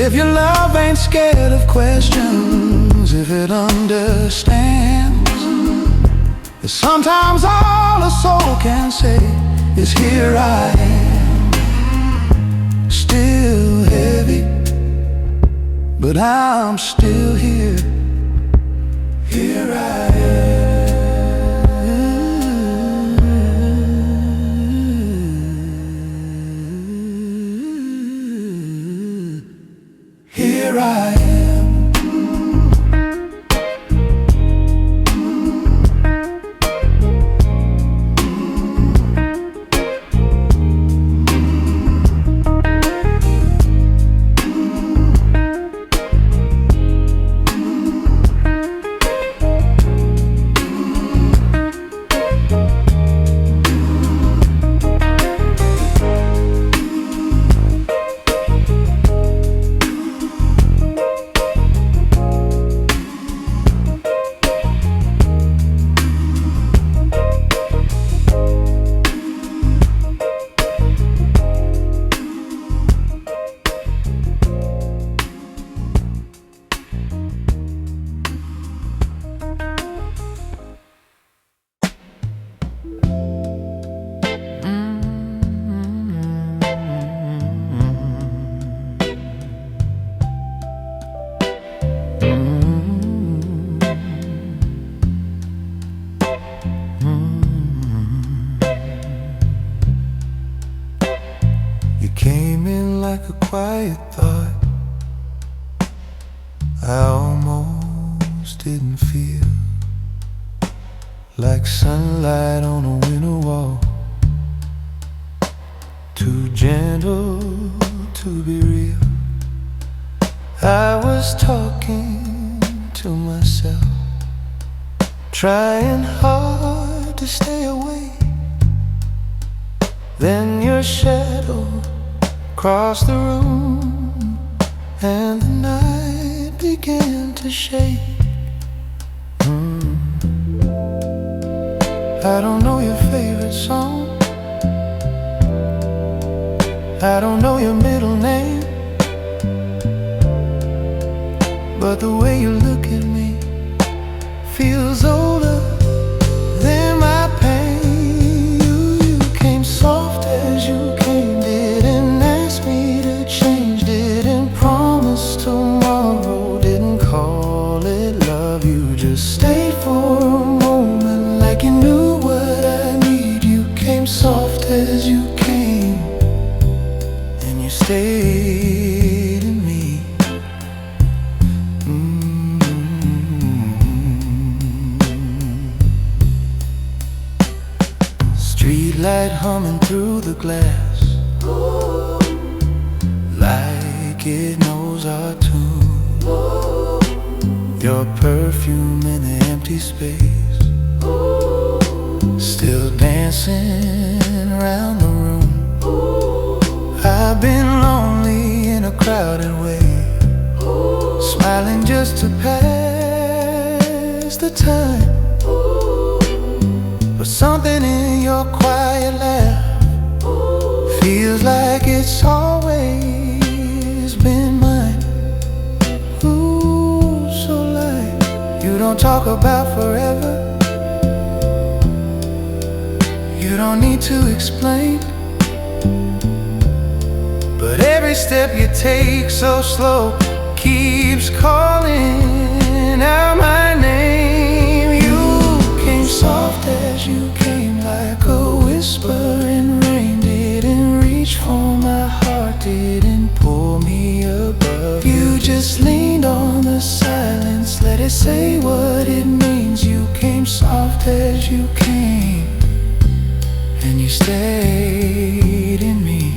If your love ain't scared of questions, if it understands that sometimes all a soul can say is here I am. Still heavy, but I'm still here. Here I am. Here I am. Like a quiet thought, I almost didn't feel like sunlight on a winter wall. Too gentle to be real, I was talking to myself, trying hard to stay away. Then your shadow crossed the room, and the night began to shake. I don't know your favorite song, I don't know your middle name, but the way you look at me feels older than my pain. You came soft as you came, didn't ask me to change, didn't promise tomorrow, didn't call it love. You just stayed for a moment like you knew what I need. You came soft as you came, and you stayed in me. Streetlight humming through the glass, like it knows our tune. Your perfume in the empty space, still dancing around the room. I've been lonely in a crowded way, smiling just to pass the time. But something in your quiet laugh feels like it's always been mine. Ooh, so light. You don't talk about forever, you don't need to explain, but every step you take so slow keeps calling out my name. You came soft as you came, like a whisper in rain, didn't reach for my heart, didn't pull me above. You just leaned on the silence, let it say what it means. You came soft as you came, and you stayed in me.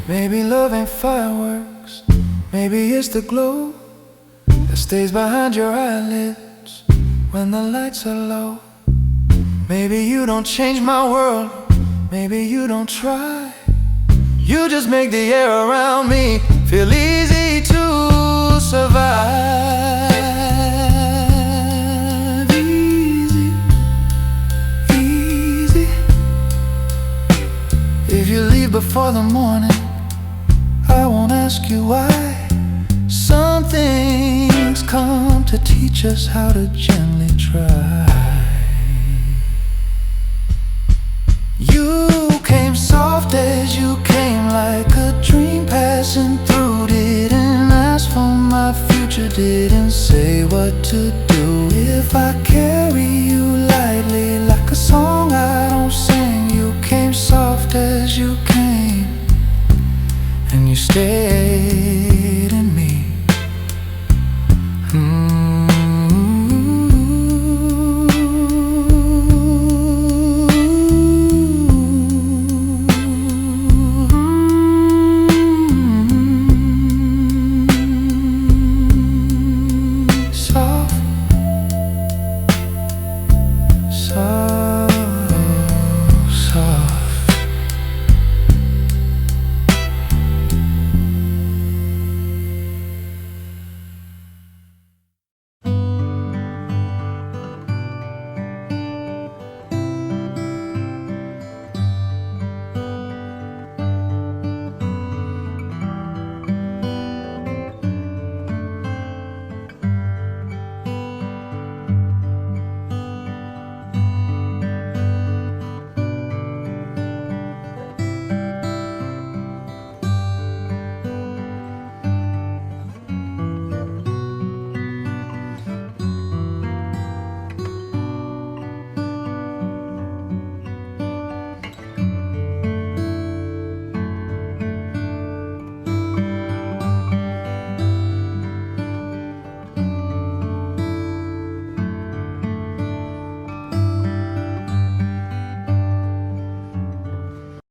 Maybe love ain't fireworks, maybe it's the glow that stays behind your eyelids when the lights are low. Maybe you don't change my world, maybe you don't try, you just make the air around me feel easy to survive. Easy, easy. If you leave before the morning, I won't ask you why. Some things come to teach us how to gently try. You came soft as you came, like a dream passing through, didn't ask for my future, didn't say what to do. If I carry you lightly like a song I don't sing, you came soft as you came, and you stayed